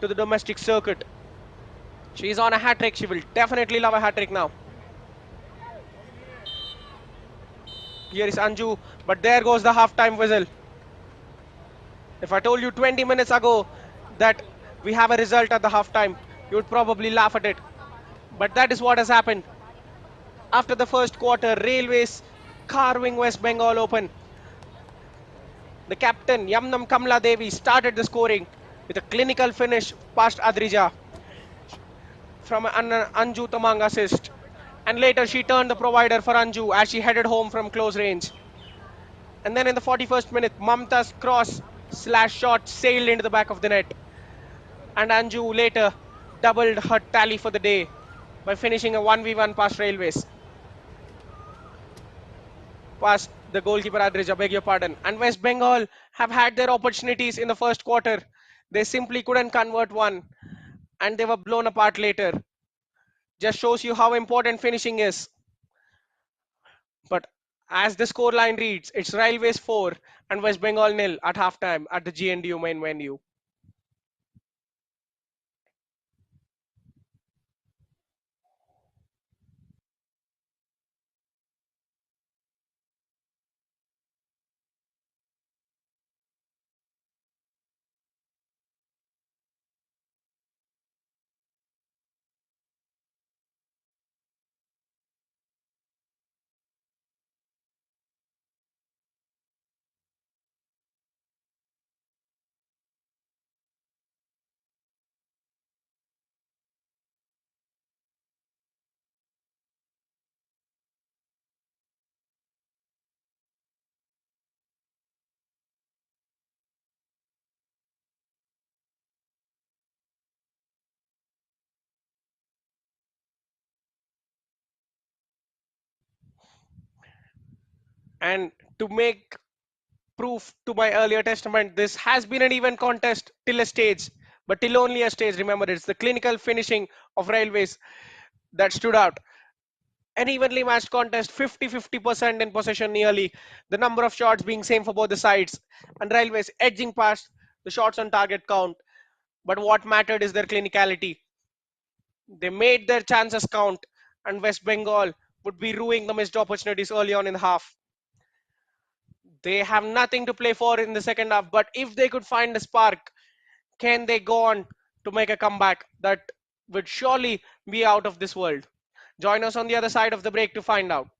to the domestic circuit. She's on a hat trick. She will definitely love a hat trick now. Here is Anju, but there goes the halftime whistle. If I told you 20 minutes ago that we have a result at the halftime, you would probably laugh at it. But that is what has happened. After the first quarter, Railways carving West Bengal open. The captain, Yamnam Kamla Devi, started the scoring with a clinical finish past Adrija from an Anju Tamang assist. And later she turned the provider for Anju as she headed home from close range. And then in the 41st minute, Mamta's cross slash shot sailed into the back of the net. And Anju later doubled her tally for the day by finishing a 1v1 past Railways, past the goalkeeper Adrija, beg your pardon. And West Bengal have had their opportunities in the first quarter. They simply couldn't convert one, and they were blown apart later. Just shows you how important finishing is. But as the scoreline reads, it's Railways 4 and West Bengal nil at halftime at the GNDU main venue. And to make proof to my earlier testament, this has been an even contest till a stage, but till only a stage. Remember, it's the clinical finishing of Railways that stood out. An evenly matched contest, 50-50% in possession nearly, the number of shots being same for both the sides, and Railways edging past the shots on target count. But what mattered is their clinicality. They made their chances count, and West Bengal would be ruining the missed opportunities early on in the half. They have nothing to play for in the second half, but if they could find a spark, can they go on to make a comeback that would surely be out of this world? Join us on the other side of the break to find out.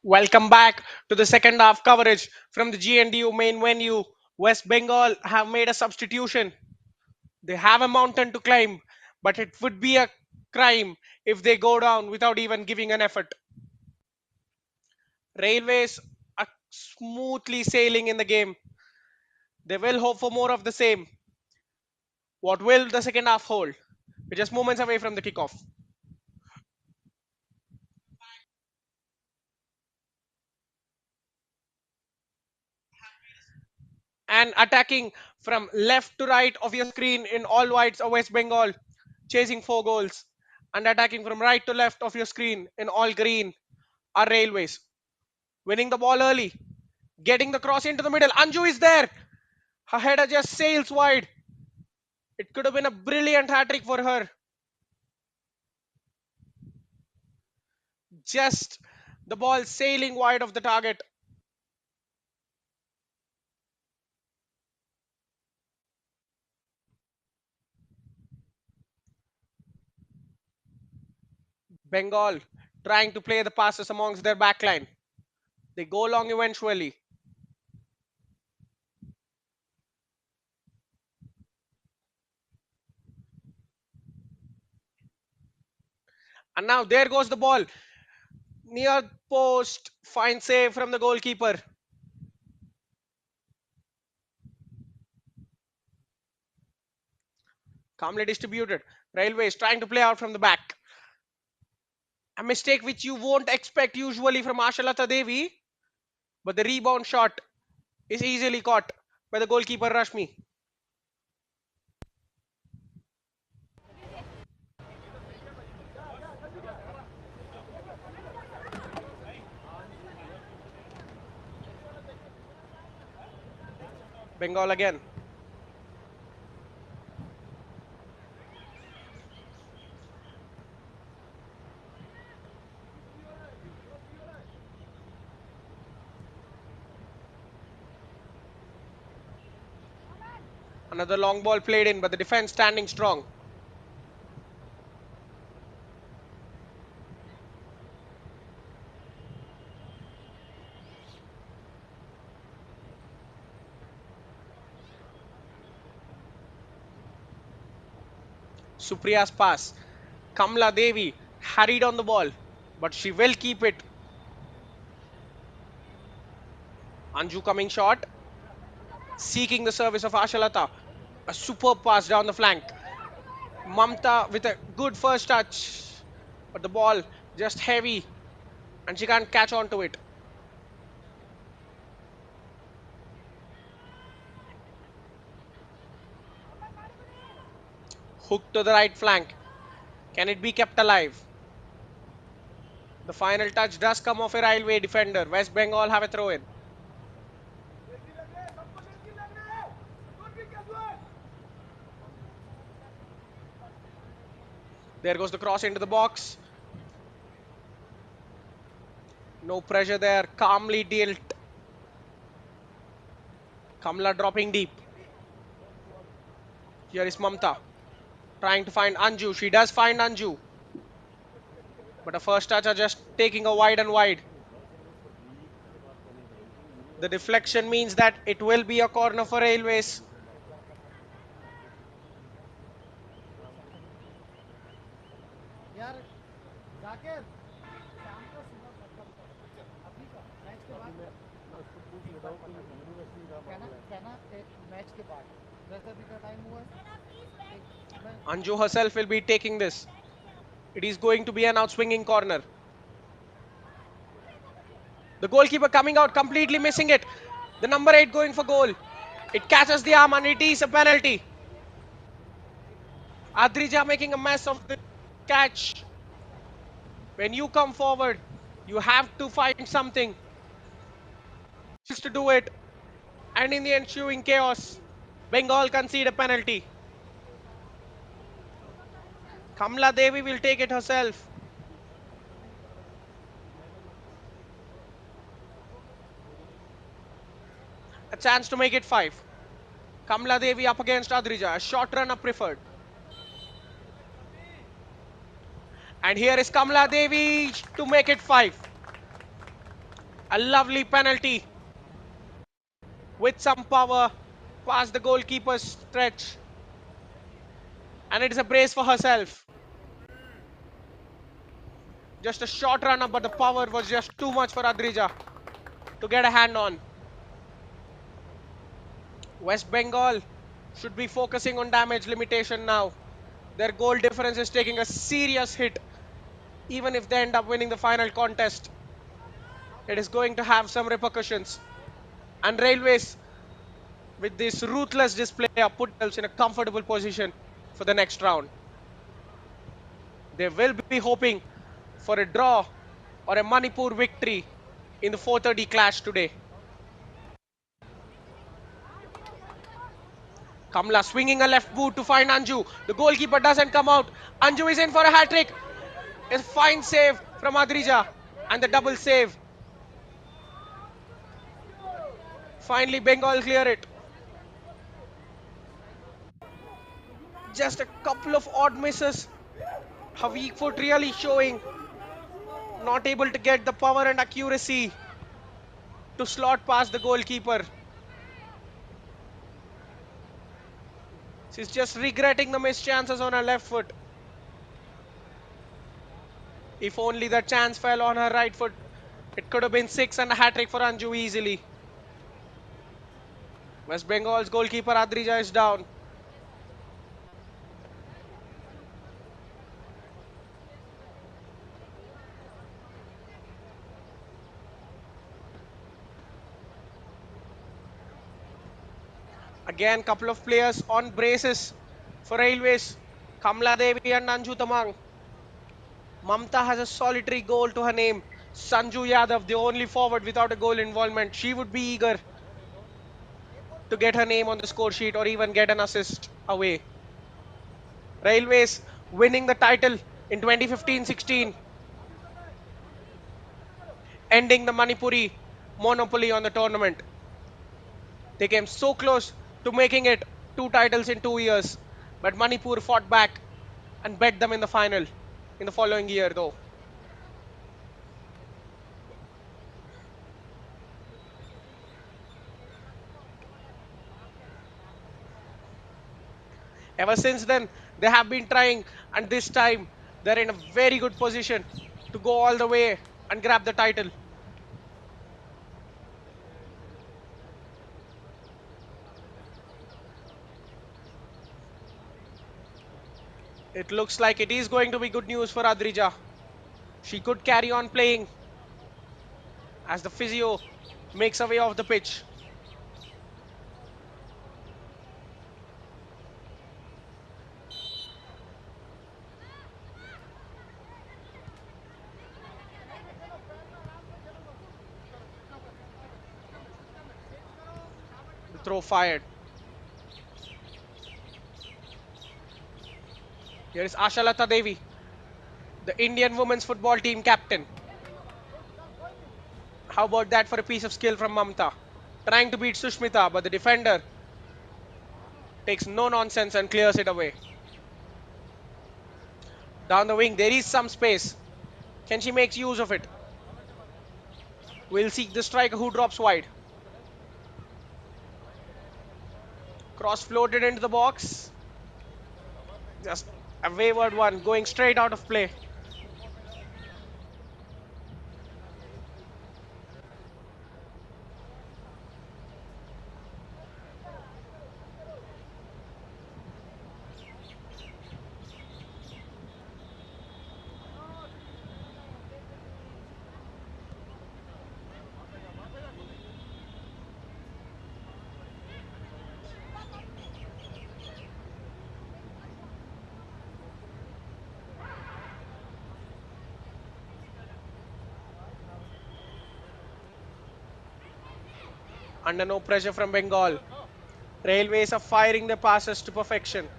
Welcome back to the second half coverage from the GNDU main venue. West Bengal have made a substitution. They have a mountain to climb, but it would be a crime if they go down without even giving an effort. Railways are smoothly sailing in the game. They will hope for more of the same. What will the second half hold? We're just moments away from the kickoff. And attacking from left to right of your screen in all whites of West Bengal, chasing 4 goals, and attacking from right to left of your screen in all green are Railways. Winning the ball early, getting the cross into the middle. Anju is there. Her header just sails wide. It could have been a brilliant hat trick for her. Just the ball sailing wide of the target. Bengal trying to play the passes amongst their backline. They go long eventually. And now there goes the ball. Near post, fine save from the goalkeeper. Calmly distributed. Railways trying to play out from the back. A mistake which you won't expect usually from Ashalata Devi, but the rebound shot is easily caught by the goalkeeper Rashmi. Bengal again. Another long ball played in, but the defense standing strong. Supriya's pass. Kamla Devi hurried on the ball, but she will keep it. Anju coming short, seeking the service of Ashalata. A superb pass down the flank. Mamta with a good first touch, but the ball just heavy and she can't catch on to it. Hook to the right flank. Can it be kept alive? The final touch does come off a railway defender. West Bengal have a throw in. There goes the cross into the box. No pressure there. Calmly dealt. Kamla dropping deep. Here is Mamta trying to find Anju. She does find Anju. But a first touch are just taking a wide and wide. The deflection means that it will be a corner for Railways. Anju herself will be taking this. It is going to be an outswinging corner. The goalkeeper coming out, completely missing it. The number 8 going for goal. It catches the arm and it is a penalty. Adrija making a mess of the catch. When you come forward, you have to find something just to do it. And in the ensuing chaos, Bengal concede a penalty. Kamla Devi will take it herself. A chance to make it 5. Kamla Devi up against Adrija. A short run up preferred. And here is Kamla Devi to make it 5. A lovely penalty with some power past the goalkeeper's stretch. And it is a brace for herself. Just a short run up, but the power was just too much for Adrija to get a hand on. West Bengal should be focusing on damage limitation now. Their goal difference is taking a serious hit. Even if they end up winning the final contest, it is going to have some repercussions. And Railways, with this ruthless display, have put themselves in a comfortable position for the next round. They will be hoping for a draw or a Manipur victory in the 4:30 clash today. Kamla swinging a left boot to find Anju. The goalkeeper doesn't come out. Anju is in for a hat trick. A fine save from Adrija and the double save. Finally, Bengal clear it. Just a couple of odd misses. Her weak foot really showing. Not able to get the power and accuracy to slot past the goalkeeper. She's just regretting the missed chances on her left foot. If only the chance fell on her right foot, it could have been six and a hat trick for Anju easily. West Bengal's goalkeeper Adrija is down. Again, couple of players on braces for Railways. Kamla Devi and Anju Tamang. Mamta has a solitary goal to her name. Sanju Yadav, the only forward without a goal involvement. She would be eager to get her name on the score sheet or even get an assist away. Railways winning the title in 2015-16, ending the Manipuri monopoly on the tournament. They came so close to making it two titles in 2 years, but Manipur fought back and bet them in the final in the following year though. Ever since then, they have been trying, and this time they're in a very good position to go all the way and grab the title. It looks like it is going to be good news for Adrija. She could carry on playing as the physio makes her way off the pitch. The throw fired. Here is Ashalata Devi, the Indian women's football team captain. How about that for a piece of skill from Mamta? Trying to beat Sushmita, but the defender takes no nonsense and clears it away. Down the wing, there is some space. Can she make use of it? We'll seek the striker who drops wide. Cross floated into the box. Just a wayward one going straight out of play. Under no pressure from Bengal. Railways are firing the passes to perfection.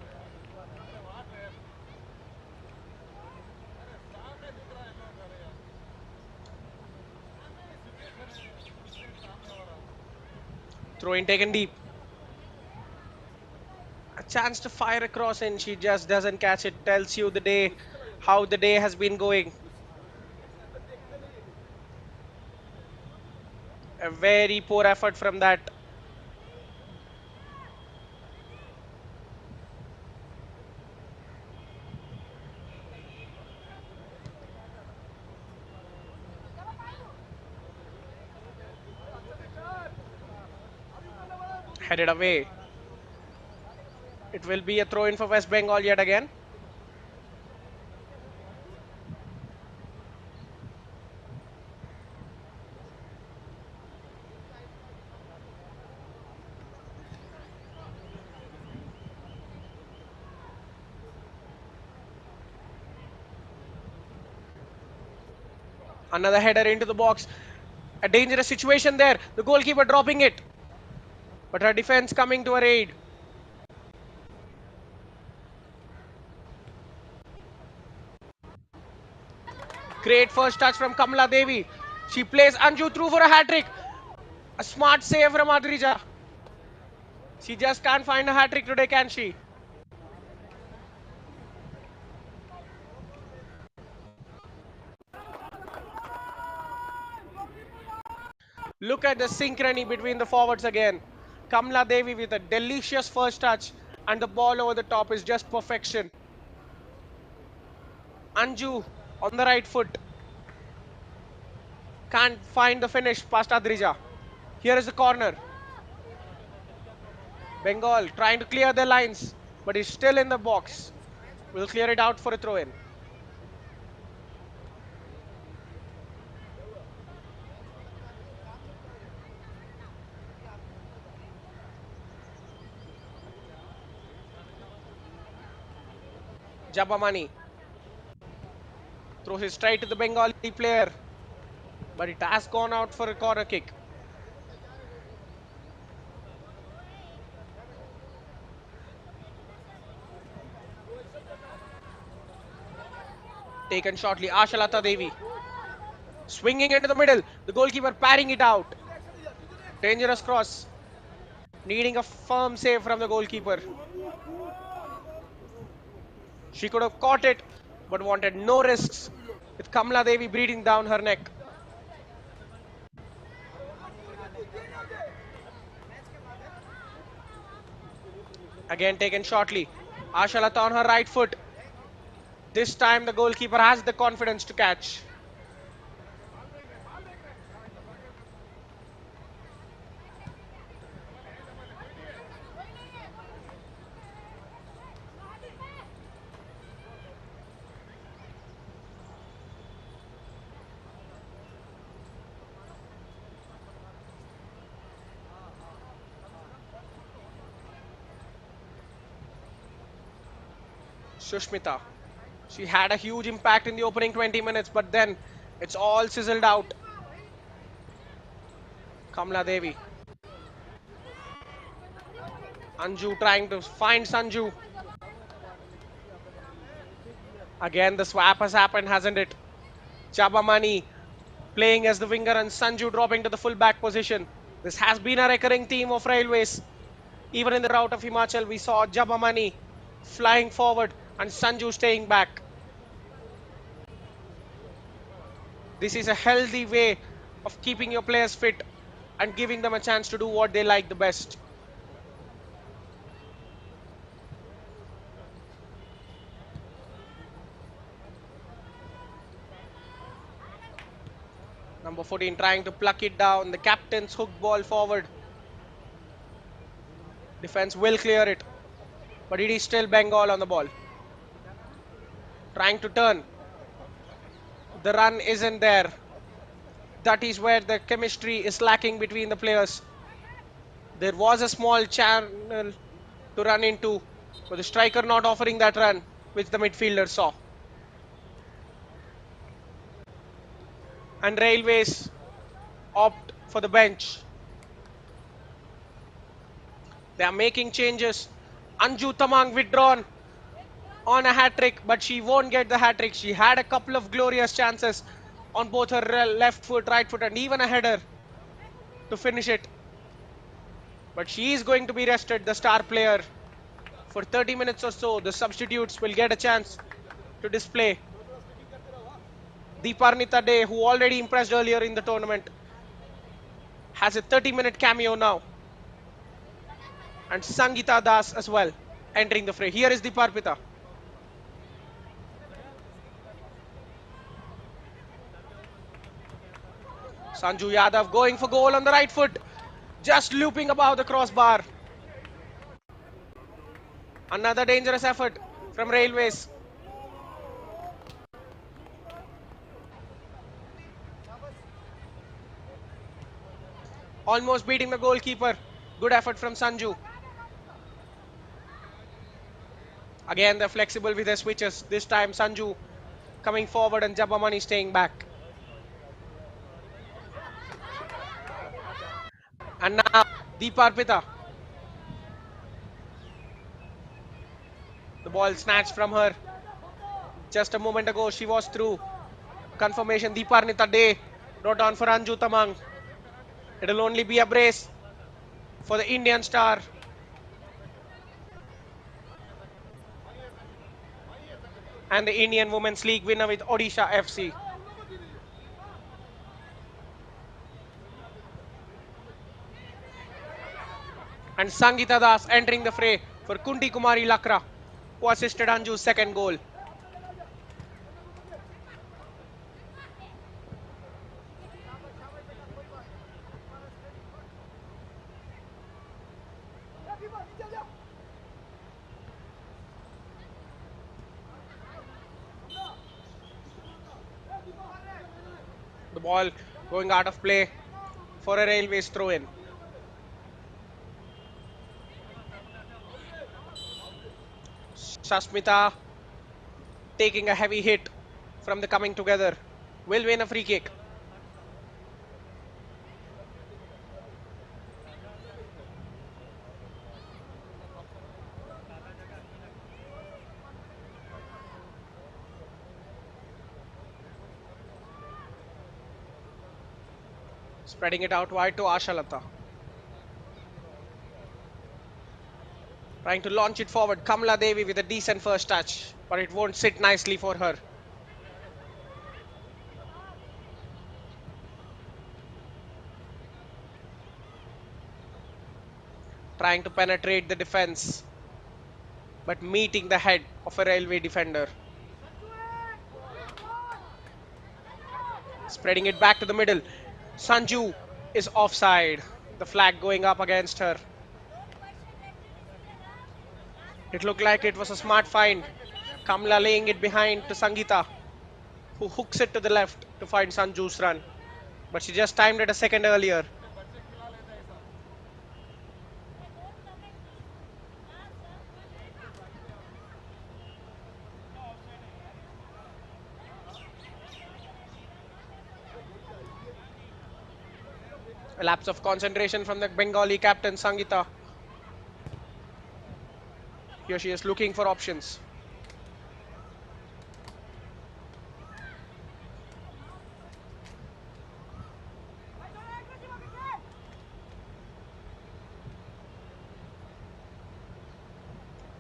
Throw in taken deep. A chance to fire across and she just doesn't catch it. Tells you the day, how the day has been going. A very poor effort from that. Headed away. It will be a throw in for West Bengal yet again. Another header into the box. A dangerous situation there. The goalkeeper dropping it. But her defense coming to her aid. Great first touch from Kamala Devi. She plays Anju through for a hat trick. A smart save from Adrija. She just can't find a hat trick today, can she? Look at the synchrony between the forwards again. Kamala Devi with a delicious first touch, and the ball over the top is just perfection. Anju on the right foot. Can't find the finish past Adrija. Here is the corner. Bengal trying to clear their lines, but is still in the box. Will clear it out for a throw in. Jabamani throws it straight to the Bengali player, but it has gone out for a corner kick. Taken shortly. Ashalata Devi swinging into the middle. The goalkeeper parrying it out. Dangerous cross. Needing a firm save from the goalkeeper. She could have caught it, but wanted no risks, with Kamala Devi breathing down her neck. Again taken shortly. Ashalata on her right foot. This time the goalkeeper has the confidence to catch. Sushmita. She had a huge impact in the opening 20 minutes, but then it's all sizzled out. Kamala Devi. Anju trying to find Sanju. Again, the swap has happened, hasn't it? Chabamani playing as the winger and Sanju dropping to the full back position. This has been a recurring theme of Railways. Even in the rout of Himachal, we saw Jabamani flying forward and Sanju staying back. This is a healthy way of keeping your players fit and giving them a chance to do what they like the best. Number 14 trying to pluck it down. The captain's hook ball forward. Defense will clear it, but it is still Bengal on the ball. Trying to turn. The run isn't there. That is where the chemistry is lacking between the players. There was a small channel to run into, but the striker not offering that run, which the midfielder saw. And Railways opt for the bench. They are making changes. Anju Tamang withdrawn on a hat trick, but she won't get the hat trick. She had a couple of glorious chances on both her left foot, right foot, and even a header to finish it. But she is going to be rested, the star player, for 30 minutes or so. The substitutes will get a chance to display. Deeparnita Day, who already impressed earlier in the tournament. has a 30-minute cameo now. And Sangita Das as well entering the fray. Here is Deeparpita. Sanju Yadav going for goal on the right foot. Just looping above the crossbar. Another dangerous effort from Railways. Almost beating the goalkeeper. Good effort from Sanju. Again, they're flexible with their switches. This time, Sanju coming forward and Jabamani staying back. And now, Deeparpita. The ball snatched from her. Just a moment ago, she was through. Confirmation, Deeparnita Day brought on for Anju Tamang. It'll only be a brace for the Indian star. And the Indian Women's League winner with Odisha FC. And Sangita Das entering the fray for Kunti Kumari Lakra, who assisted Anju's second goal. The ball going out of play for a Railways throw-in. Shasmita taking a heavy hit from the coming together. Will win a free kick. Spreading it out wide to Ashalata. Trying to launch it forward. Kamala Devi with a decent first touch, but it won't sit nicely for her. Trying to penetrate the defense, but meeting the head of a Railway defender. Spreading it back to the middle. Sanju is offside. The flag going up against her. It looked like it was a smart find. Kamla laying it behind to Sangita, who hooks it to the left to find Sanju's run. But she just timed it a second earlier. A lapse of concentration from the Bengali captain Sangita. Here she is looking for options.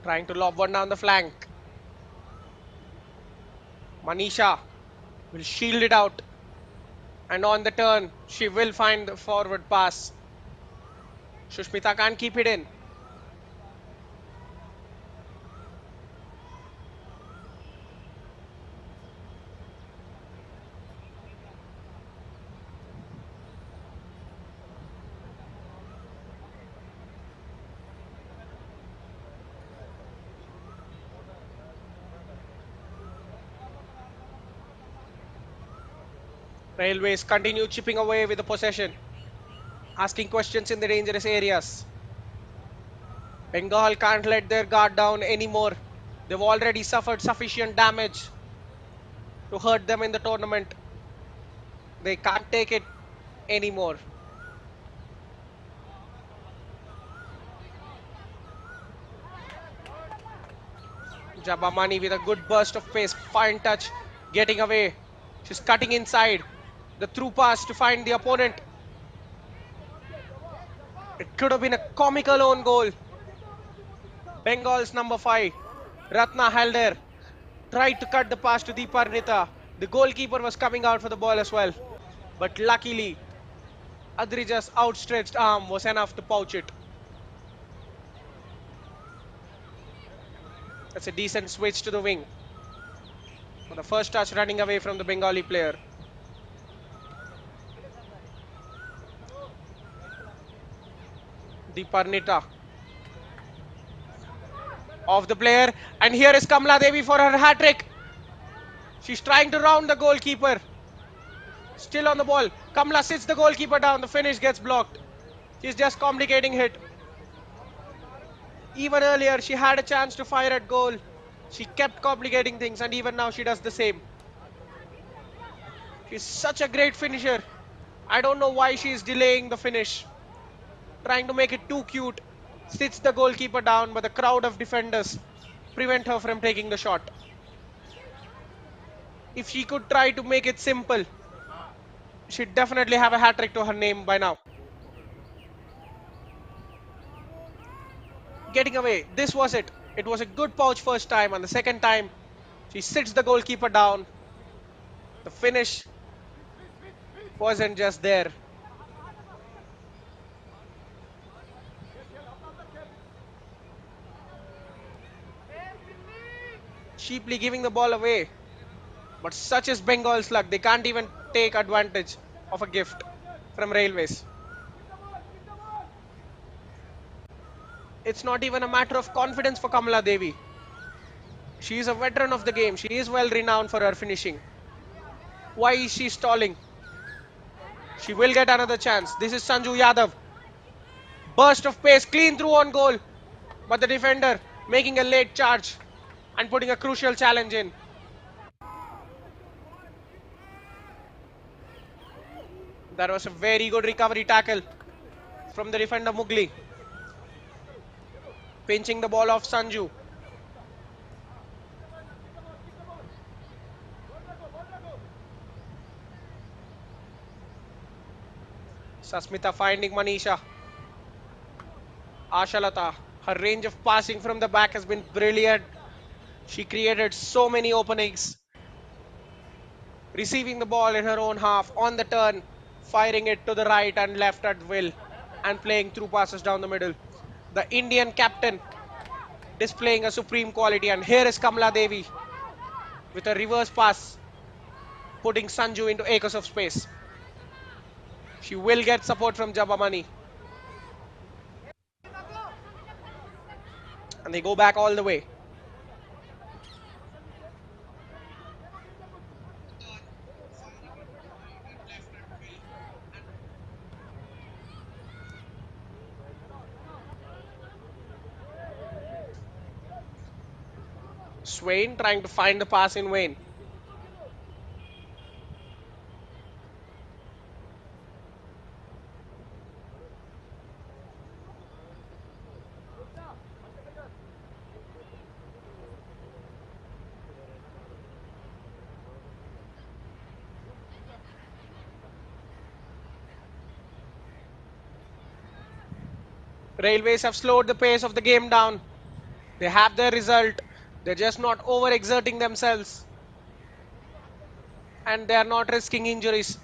Trying to lob one down the flank. Manisha will shield it out. And on the turn, she will find the forward pass. Shushmita can't keep it in. Railways continue chipping away with the possession, asking questions in the dangerous areas. Bengal can't let their guard down anymore. They've already suffered sufficient damage to hurt them in the tournament. They can't take it anymore. Jabamani with a good burst of pace, fine touch, getting away. She's cutting inside. The through pass to find the opponent. It could have been a comical own goal. Bengal's number 5, Ratna Halder, tried to cut the pass to Deeparnita. The goalkeeper was coming out for the ball as well. But luckily, Adrija's outstretched arm was enough to pouch it. That's a decent switch to the wing. For the first touch running away from the Bengali player. Deeparnita off the player. And here is Kamala Devi for her hat trick. She's trying to round the goalkeeper. Still on the ball. Kamala sits the goalkeeper down. The finish gets blocked. She's just complicating it. Even earlier, she had a chance to fire at goal. She kept complicating things, and even now, she does the same. She's such a great finisher. I don't know why she is delaying the finish, trying to make it too cute. Sits the goalkeeper down, but the crowd of defenders prevent her from taking the shot. If she could try to make it simple, she'd definitely have a hat trick to her name by now. Getting away, this was it. It was a good pouch first time, and the second time, she sits the goalkeeper down. The finish wasn't just there. Cheaply giving the ball away. But such is Bengal's luck, they can't even take advantage of a gift from Railways. It's not even a matter of confidence for Kamala Devi. She is a veteran of the game. She is well renowned for her finishing. Why is she stalling? She will get another chance. This is Sanju Yadav. Burst of pace, clean through on goal. But the defender making a late charge and putting a crucial challenge in. That was a very good recovery tackle from the defender Mugli. Pinching the ball off Sanju. Sasmita finding Manisha. Ashalata, her range of passing from the back has been brilliant. She created so many openings. Receiving the ball in her own half, on the turn, firing it to the right and left at will, and playing through passes down the middle. The Indian captain displaying a supreme quality, and here is Kamala Devi with a reverse pass, putting Sanju into acres of space. She will get support from Jabamani. And they go back all the way. Swain trying to find the pass in vain. Railways have slowed the pace of the game down. They have their result. They're just not overexerting themselves. And they are not risking injuries.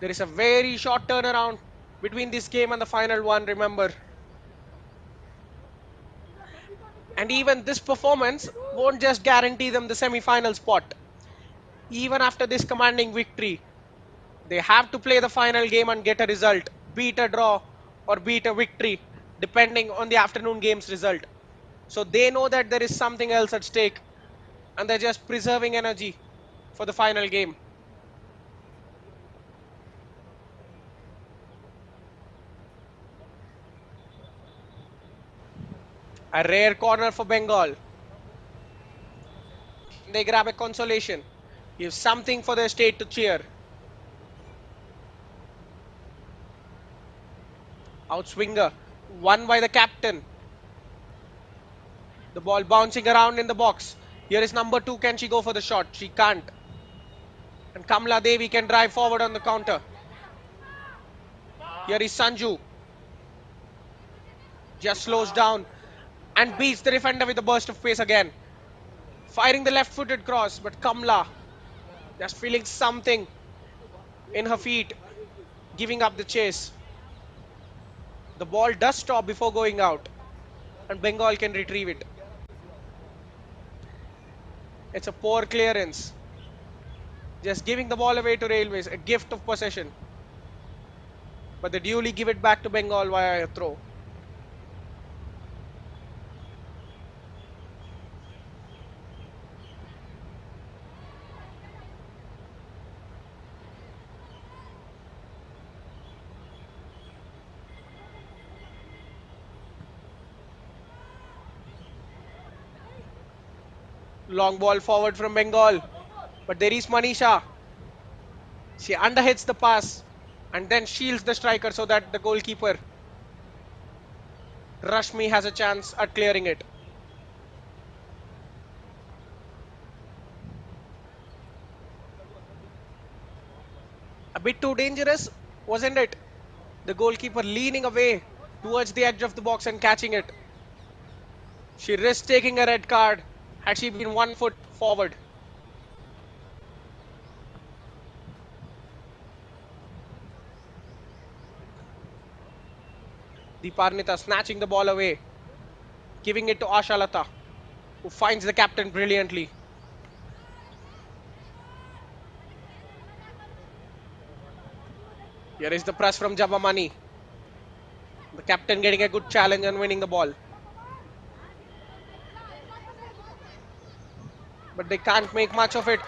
There is a very short turnaround between this game and the final one, remember. And even this performance won't just guarantee them the semi-final spot. Even after this commanding victory, they have to play the final game and get a result, beat a draw or beat a victory, depending on the afternoon game's result. So they know that there is something else at stake, and they're just preserving energy for the final game. A rare corner for Bengal. They grab a consolation, give something for their state to cheer. Outswinger, won by the captain. The ball bouncing around in the box. Here is number 2. Can she go for the shot? She can't. And Kamala Devi can drive forward on the counter. Here is Sanju. Just slows down and beats the defender with a burst of pace again. Firing the left-footed cross, but Kamala just feeling something in her feet. giving up the chase. The ball does stop before going out, and Bengal can retrieve it. It's a poor clearance, just giving the ball away to Railways, a gift of possession. But they duly give it back to Bengal via a throw. Long ball forward from Bengal, but there is Manisha. She underhits the pass and then shields the striker so that the goalkeeper Rashmi has a chance at clearing it. A bit too dangerous, wasn't it? The goalkeeper leaning away towards the edge of the box and catching it. She risked taking a red card had she been 1 foot forward. Deeparnita snatching the ball away, giving it to Ashalata, who finds the captain brilliantly. Here is the press from Jabamani. The captain getting a good challenge and winning the ball. But they can't make much of it.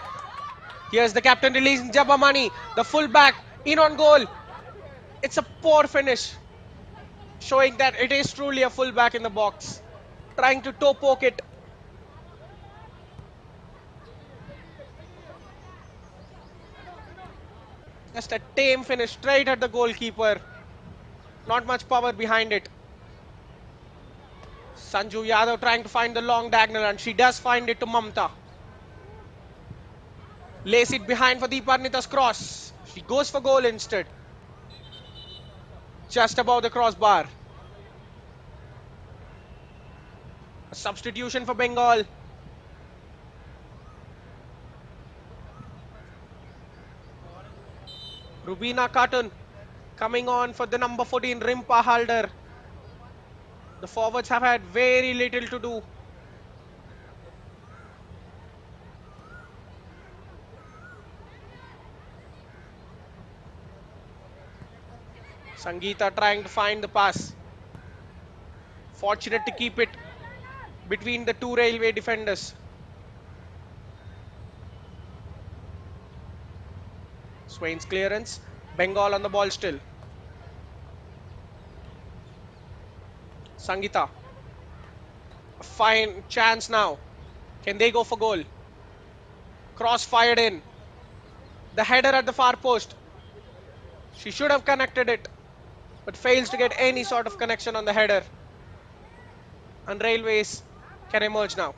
Here's the captain releasing Jabamani, the fullback, in on goal. It's a poor finish, showing that it is truly a fullback in the box, trying to toe poke it. Just a tame finish straight at the goalkeeper. Not much power behind it. Sanju Yadav trying to find the long diagonal, and she does find it to Mamta. Lays it behind for Deeparnita's cross. She goes for goal instead. Just above the crossbar. A substitution for Bengal. Rubina Khatun coming on for the number 14 Rimpa Halder. The forwards have had very little to do. Sangeeta trying to find the pass. Fortunate to keep it between the two railway defenders. Swain's clearance. Bengal on the ball still. Sangeeta. A fine chance now. Can they go for goal? Cross fired in. The header at the far post. She should have connected it, but fails to get any sort of connection on the header. And Railways can emerge now.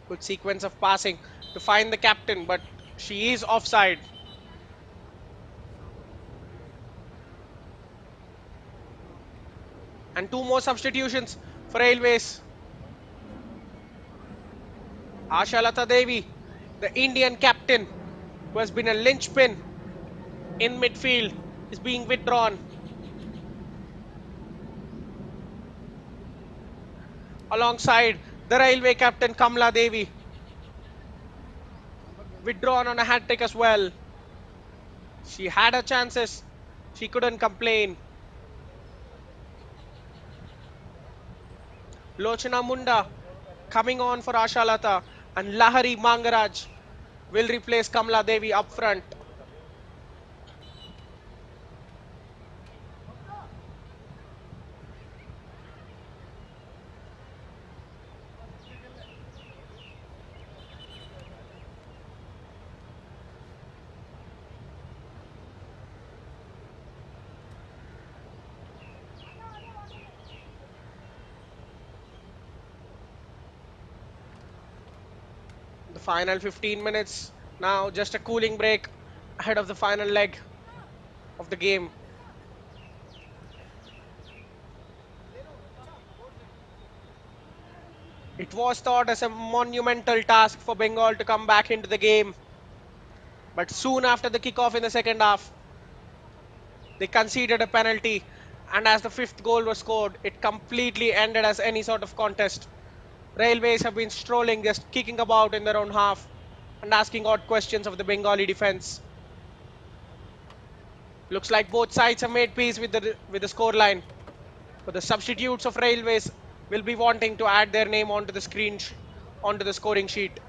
Good sequence of passing to find the captain, but she is offside. And two more substitutions for Railways. Ashalata Devi, the Indian captain, who has been a linchpin in midfield, is being withdrawn. Alongside the railway captain Kamla Devi, withdrawn on a hat trick as well. She had her chances, she couldn't complain. Lochana Munda coming on for Ashalata, and Lahari Mangaraj will replace Kamla Devi up front. The final 15 minutes now, just a cooling break ahead of the final leg. of the game. It was thought as a monumental task for Bengal to come back into the game, but soon after the kickoff in the second half, they conceded a penalty, and as the fifth goal was scored, it completely ended as any sort of contest. Railways have been strolling, just kicking about in their own half and asking odd questions of the Bengali defense. Looks like both sides have made peace with the scoreline, but the substitutes of Railways will be wanting to add their name onto the onto the scoring sheet.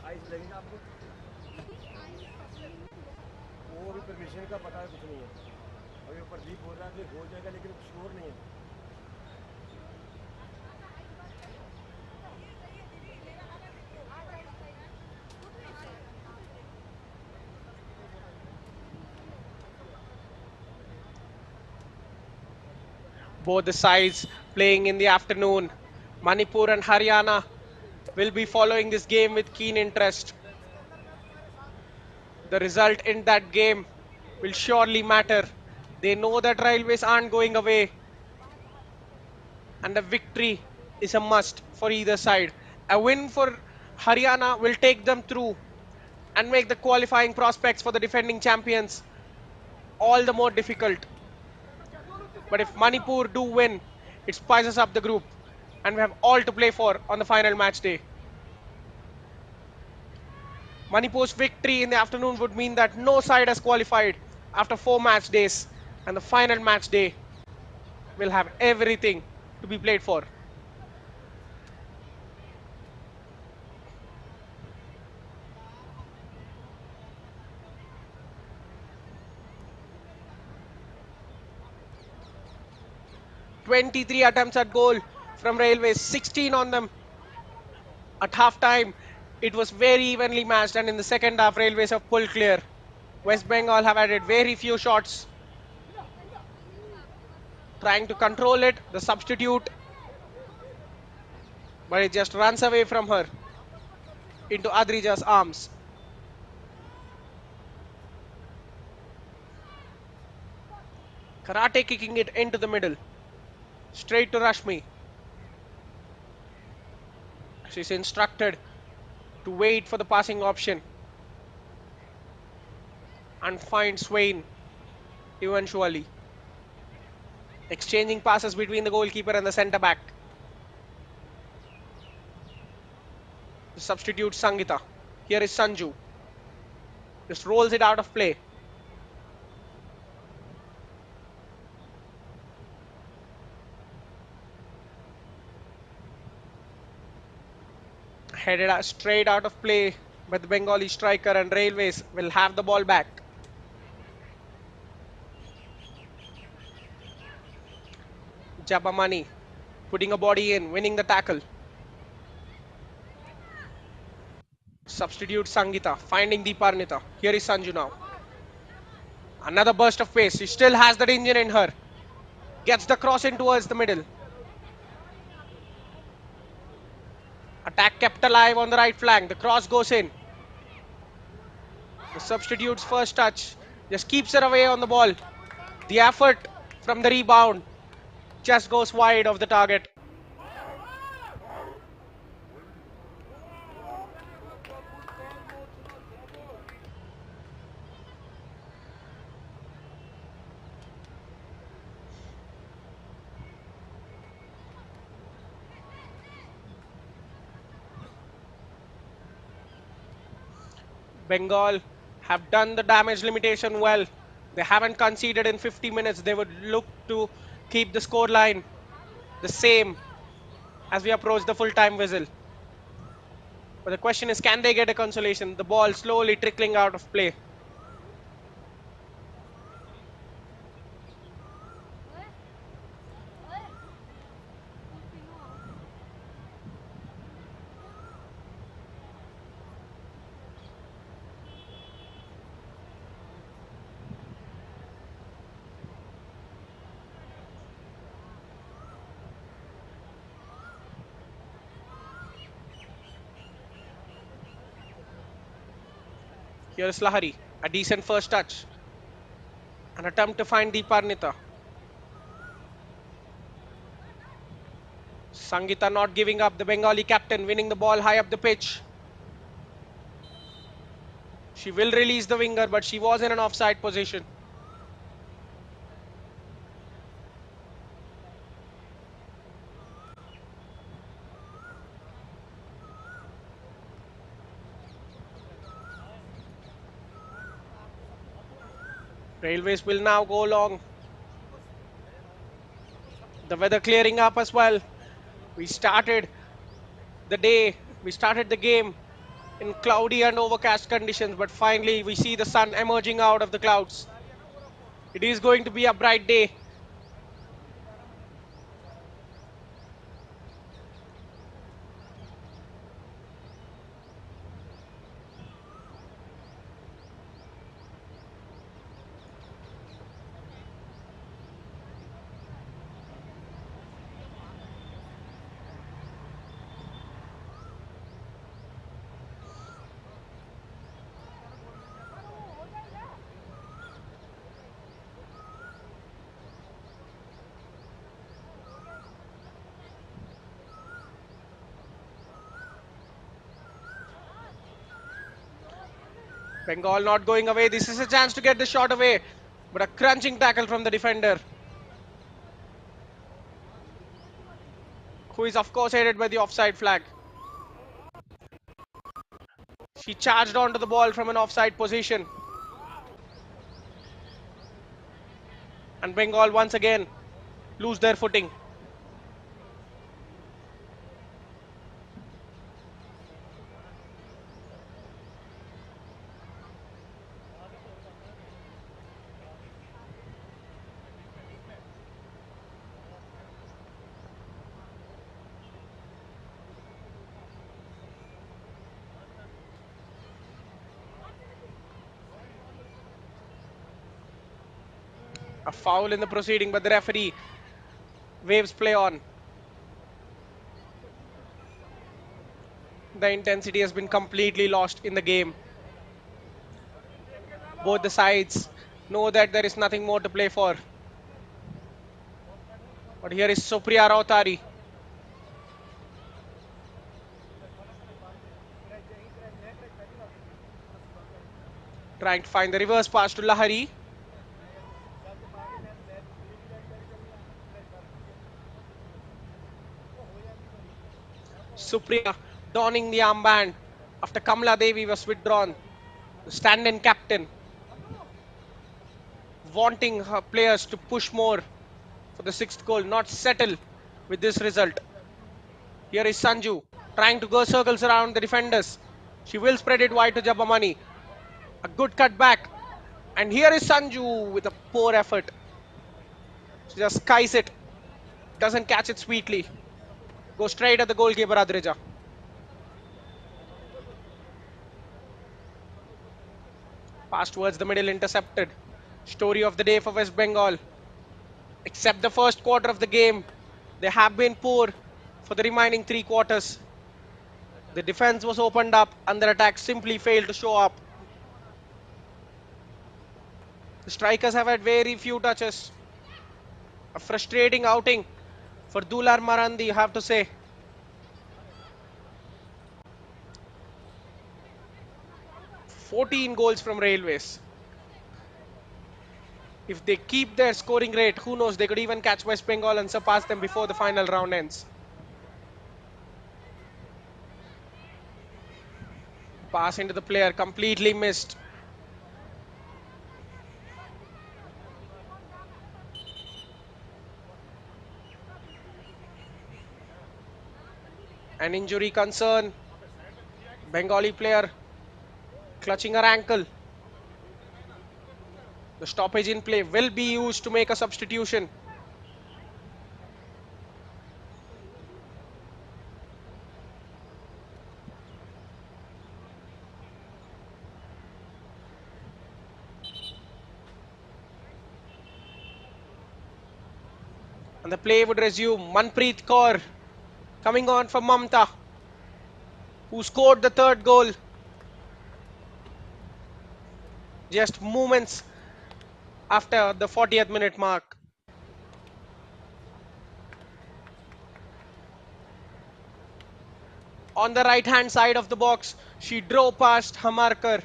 Ice लगेगा आपको वो भी permission का पता कुछ नहीं है अभी प्रदीप बोल रहा है कि हो जाएगा लेकिन श्योर नहीं है Both the sides playing in the afternoon. Manipur and Haryana will be following this game with keen interest. The result in that game will surely matter. They know that Railways aren't going away, and a victory is a must for either side. A win for Haryana will take them through and make the qualifying prospects for the defending champions all the more difficult. But if Manipur do win, it spices up the group, and we have all to play for on the final match day. Manipur's victory in the afternoon would mean that no side has qualified after 4 match days, and the final match day will have everything to be played for. 23 attempts at goal from Railways, 16 on them at half time. It was very evenly matched, and in the second half, Railways have pulled clear. West Bengal have added very few shots, trying to control it. The substitute, but it just runs away from her into Adrija's arms. Karate kicking it into the middle, straight to Rashmi. She's instructed to wait for the passing option and find Swain eventually. Exchanging passes between the goalkeeper and the centre back. The substitute Sangita. Here is Sanju. Just rolls it out of play. Headed straight out of play by the Bengali striker, and Railways will have the ball back. Jabamani putting a body in, winning the tackle. Substitute Sangita finding Deeparnita. Here is Sanju now. Another burst of pace. She still has that engine in her. Gets the cross in towards the middle. Attack kept alive on the right flank. The cross goes in. The substitute's first touch just keeps her away on the ball. The effort from the rebound just goes wide of the target. Bengal have done the damage limitation well. They haven't conceded in 50 minutes. They would look to keep the score line the same as we approach the full time whistle. But the question is, can they get a consolation? The ball slowly trickling out of play. Here is Lahari. A decent first touch. An attempt to find Deeparnita. Sangita not giving up. The Bengali captain winning the ball high up the pitch. She will release the winger, but she was in an offside position. Railways will now go long. The weather clearing up as well. We started we started the game in cloudy and overcast conditions, but finally we see the sun emerging out of the clouds. It is going to be a bright day. Bengal not going away. This is a chance to get the shot away, but a crunching tackle from the defender, who is of course aided by the offside flag. She charged onto the ball from an offside position, and Bengal once again lose their footing. A foul in the proceeding, but the referee waves play on. The intensity has been completely lost in the game. Both the sides know that there is nothing more to play for. But here is Supriya Rautari trying to find the reverse pass to Lahari. Supriya donning the armband after Kamala Devi was withdrawn. The stand-in captain wanting her players to push more for the sixth goal, not settle with this result. Here is Sanju trying to go circles around the defenders. She will spread it wide to Jabamani. A good cut back. And here is Sanju with a poor effort. She just skies it. Doesn't catch it sweetly. Go straight at the goalkeeper Adreja. Pass towards the middle intercepted. Story of the day for West Bengal. Except the first quarter of the game, they have been poor for the remaining 3 quarters. The defense was opened up and their attack simply failed to show up. The strikers have had very few touches. A frustrating outing for Dular Marandi, you have to say. 14 goals from Railways. If they keep their scoring rate, who knows, they could even catch West Bengal and surpass them before the final round ends. Pass into the player, completely missed. An injury concern. Bengali player clutching her ankle. The stoppage in play will be used to make a substitution. And the play would resume. Manpreet Kaur coming on for Mamta, who scored the third goal. just moments after the 40th minute mark. On the right hand side of the box, she drove past her marker,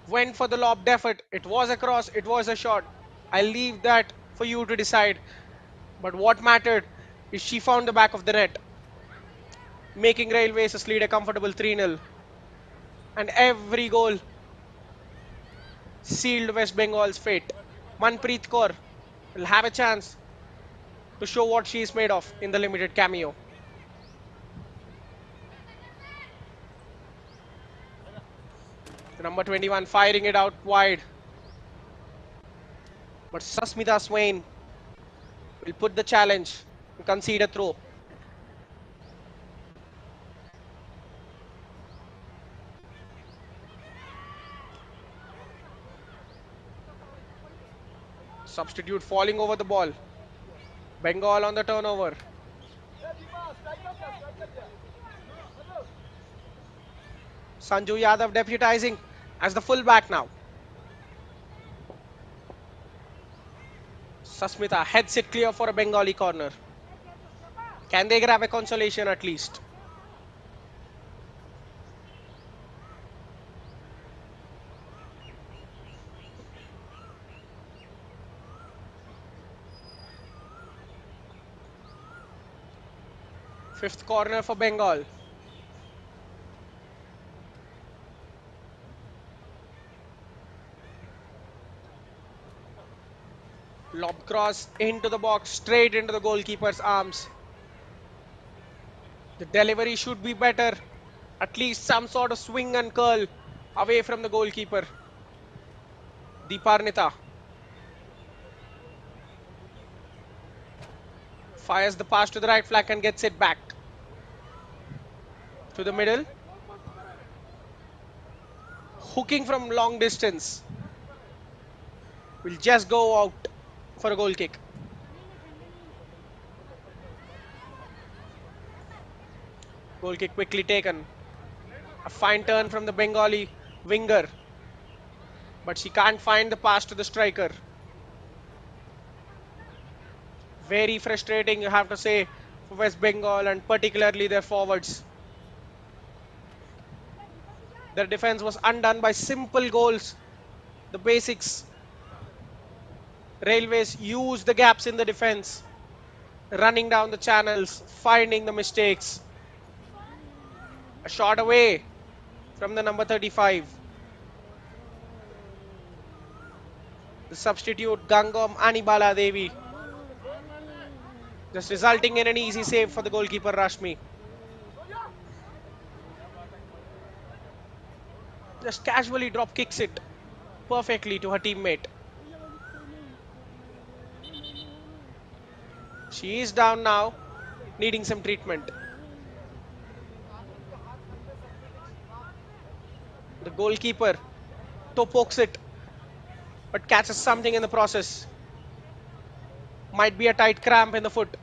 went for the lob effort. It was a cross, it was a shot. I'll leave that for you to decide. But what mattered is she found the back of the net, making Railways lead a comfortable 3-0. And every goal sealed West Bengal's fate. Manpreet Kaur will have a chance to show what she is made of in the limited cameo. The number 21 firing it out wide. But Sasmita Swain will put the challenge and concede a throw. Substitute falling over the ball. Bengal on the turnover. Sanju Yadav deputizing as the fullback now. Sasmita heads it clear for a Bengali corner. Can they grab a consolation at least? Fifth corner for Bengal. Lob cross into the box, straight into the goalkeeper's arms. The delivery should be better. At least some sort of swing and curl away from the goalkeeper. Deeparnita fires the pass to the right flank and gets it back to the middle. Hooking from long distance will just go out for a goal kick. Goal kick quickly taken. A fine turn from the Bengali winger, but she can't find the pass to the striker. Very frustrating, you have to say, for West Bengal and particularly their forwards. Their defense was undone by simple goals. The basics. Railways used the gaps in the defense, running down the channels, finding the mistakes. A shot away from the number 35. The substitute Gangam Anibala Devi, just resulting in an easy save for the goalkeeper Rashmi. Just casually drop kicks it perfectly to her teammate. She is down now, needing some treatment. The goalkeeper toe pokes it, but catches something in the process. Might be a tight cramp in the foot.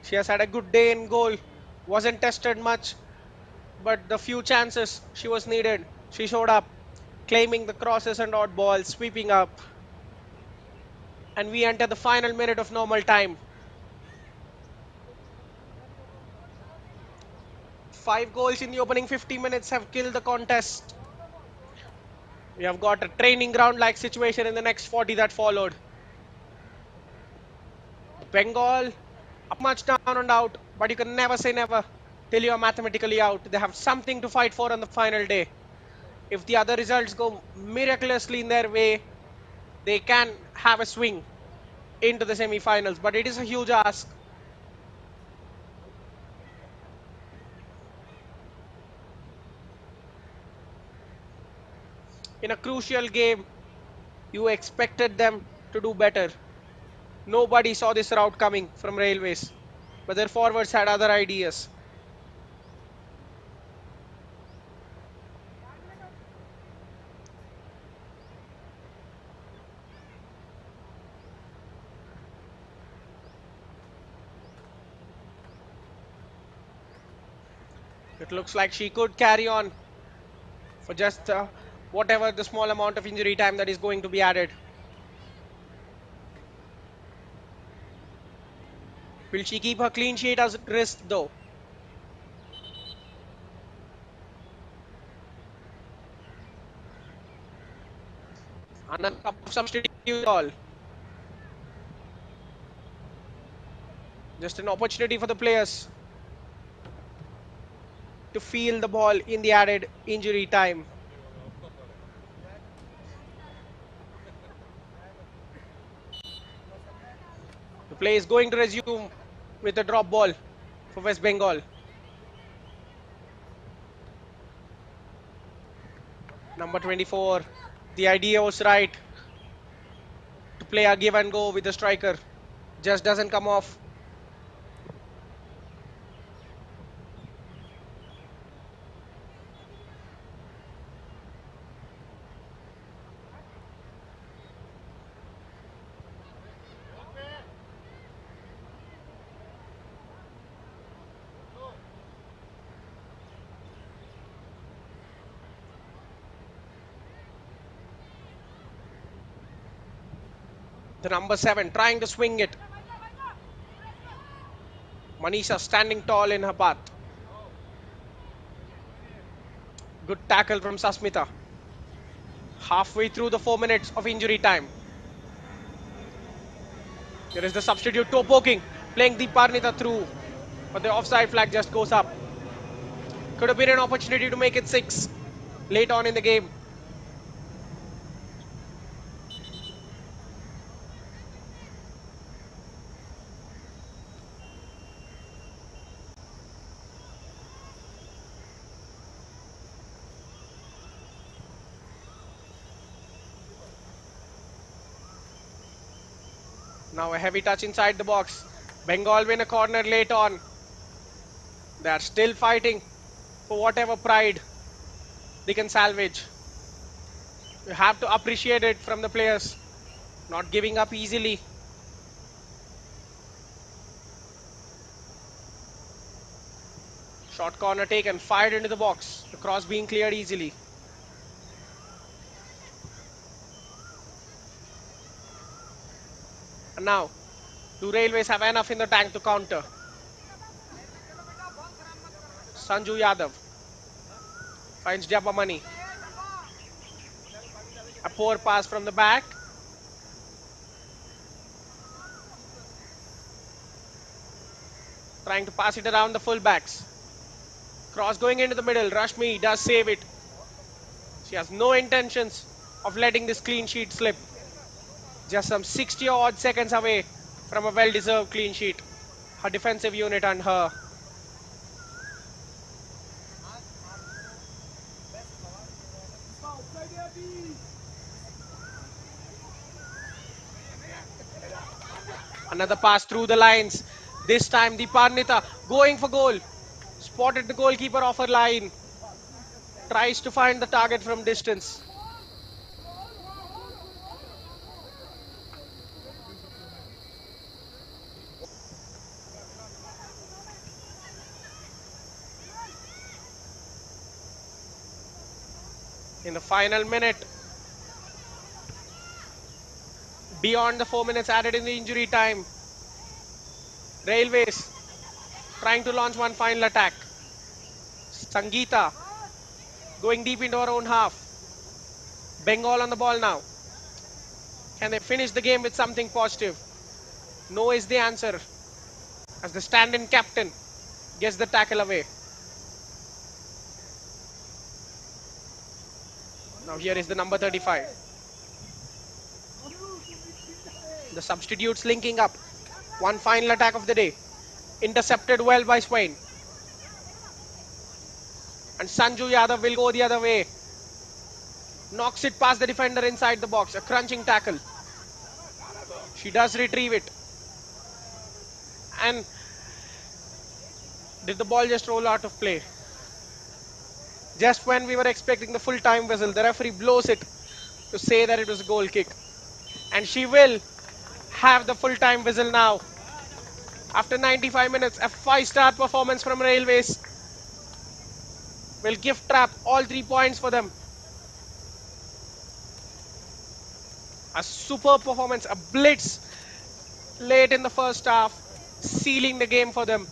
She has had a good day in goal. Wasn't tested much, but the few chances she was needed, she showed up, claiming the crosses and odd balls, sweeping up. And we enter the final minute of normal time. 5 goals in the opening 50 minutes have killed the contest. We have got a training ground like situation in the next 40 that followed. Bengal up much down and out, but you can never say never till you are mathematically out. They have something to fight for on the final day. If the other results go miraculously in their way, they can have a swing into the semi-finals, but it is a huge ask. In a crucial game, You expected them to do better. Nobody saw this route coming from Railways, but their forwards had other ideas. It looks like she could carry on for just whatever the small amount of injury time that is going to be added. Will she keep her clean sheet as risk though? Another couple of substitutes all. Just an opportunity for the players to feel the ball in the added injury time. The play is going to resume with a drop ball for West Bengal. Number 24. The idea was right to play a give and go with the striker. Just doesn't come off. The number 7 trying to swing it. Manisha standing tall in her path. Good tackle from Sasmita. Halfway through the 4 minutes of injury time. There is the substitute toe poking, playing the Parnita through, but the offside flag just goes up. Could have been an opportunity to make it 6 late on in the game. Now a heavy touch inside the box. Bengal win a corner late on. They are still fighting for whatever pride they can salvage. You have to appreciate it from the players, not giving up easily. Short corner taken, fired into the box. The cross being cleared easily. And now, do Railways have enough in the tank to counter? Sanju Yadav finds Jabamani. A poor pass from the back. Trying to pass it around the fullbacks. Cross going into the middle. Rashmi does save it. She has no intentions of letting this clean sheet slip. Just some 60 odd seconds away from a well-deserved clean sheet. Her defensive unit and her. Another pass through the lines. This time the Parnita going for goal. Spotted the goalkeeper off her line. Tries to find the target from distance. In the final minute, beyond the 4 minutes added in the injury time, Railways trying to launch one final attack. Sangeeta going deep into her own half. Bengal on the ball now. Can they finish the game with something positive? No is the answer, as the stand-in captain gets the tackle away. Now here is the number 35. The substitutes linking up. One final attack of the day. Intercepted well by Swain. And Sanju Yadav will go the other way. knocks it past the defender inside the box. A crunching tackle. She does retrieve it. And did the ball just roll out of play? Just when we were expecting the full time whistle, the referee blows it to say that it was a goal kick. And she will have the full time whistle now. After 95 minutes, a 5-star performance from Railways will gift trap all 3 points for them. A super performance, a blitz late in the first half, sealing the game for them.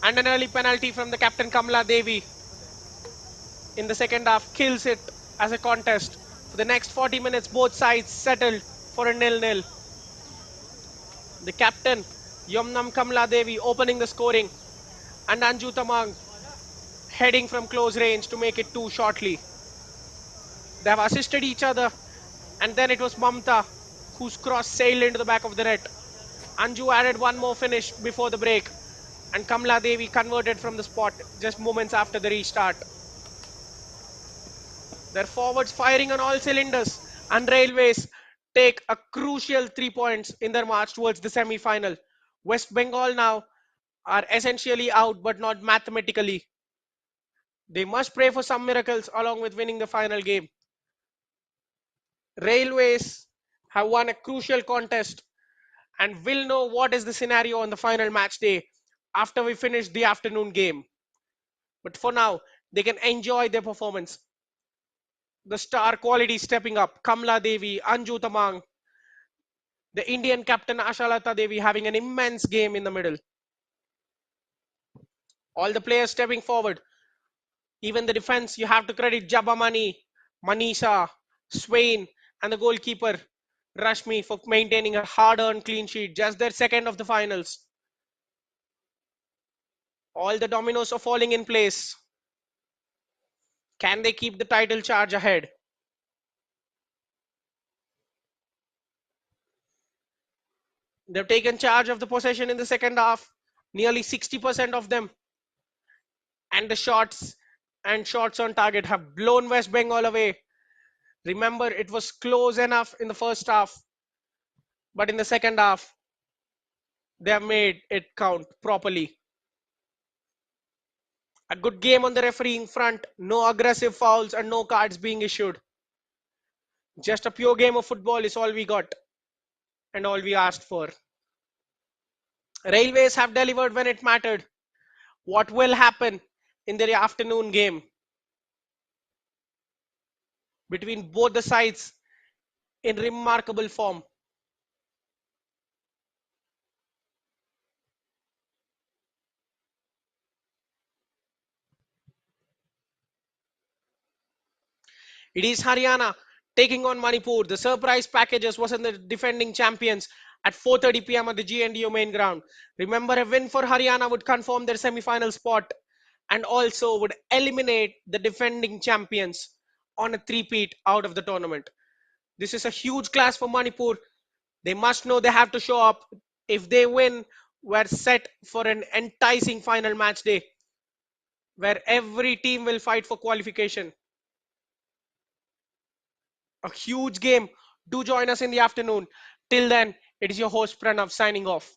And an early penalty from the captain Kamala Devi in the second half kills it as a contest. For the next 40 minutes, both sides settled for a nil-nil. The captain, Yomnam Kamala Devi, opening the scoring, and Anju Tamang heading from close range to make it two shortly. They have assisted each other, and then it was Mamta whose cross sailed into the back of the net. Anju added one more finish before the break, and Kamala Devi converted from the spot just moments after the restart. Their forwards firing on all cylinders, and Railways take a crucial 3 points in their march towards the semi final. West Bengal now are essentially out, but not mathematically. They must pray for some miracles along with winning the final game. Railways have won a crucial contest and will know what is the scenario on the final match day after we finish the afternoon game. But for now, they can enjoy their performance. The star quality stepping up. Kamla Devi, Anju Tamang, the Indian captain Ashalata Devi having an immense game in the middle. All the players stepping forward. Even the defense, you have to credit Jabamani, Manisha, Swain, and the goalkeeper Rashmi for maintaining a hard-earned clean sheet. Just their second of the finals. All the dominoes are falling in place. Can they keep the title charge ahead? They've taken charge of the possession in the second half, nearly 60% of them, and the shots on target have blown West Bengal away. Remember, it was close enough in the first half, but in the second half, they have made it count properly. A good game on the refereeing front, no aggressive fouls and no cards being issued. Just a pure game of football is all we got and all we asked for. Railways have delivered when it mattered. What will happen in the afternoon game between both the sides in remarkable form? It is Haryana taking on Manipur. The surprise packages was in the defending champions at 4:30 p.m. at the GNDU main ground. Remember, a win for Haryana would confirm their semi-final spot and also would eliminate the defending champions on a three-peat out of the tournament. This is a huge class for Manipur. They must know they have to show up. If they win, we're set for an enticing final match day where every team will fight for qualification. A huge game. Do join us in the afternoon. Till then, it is your host Pranav signing off.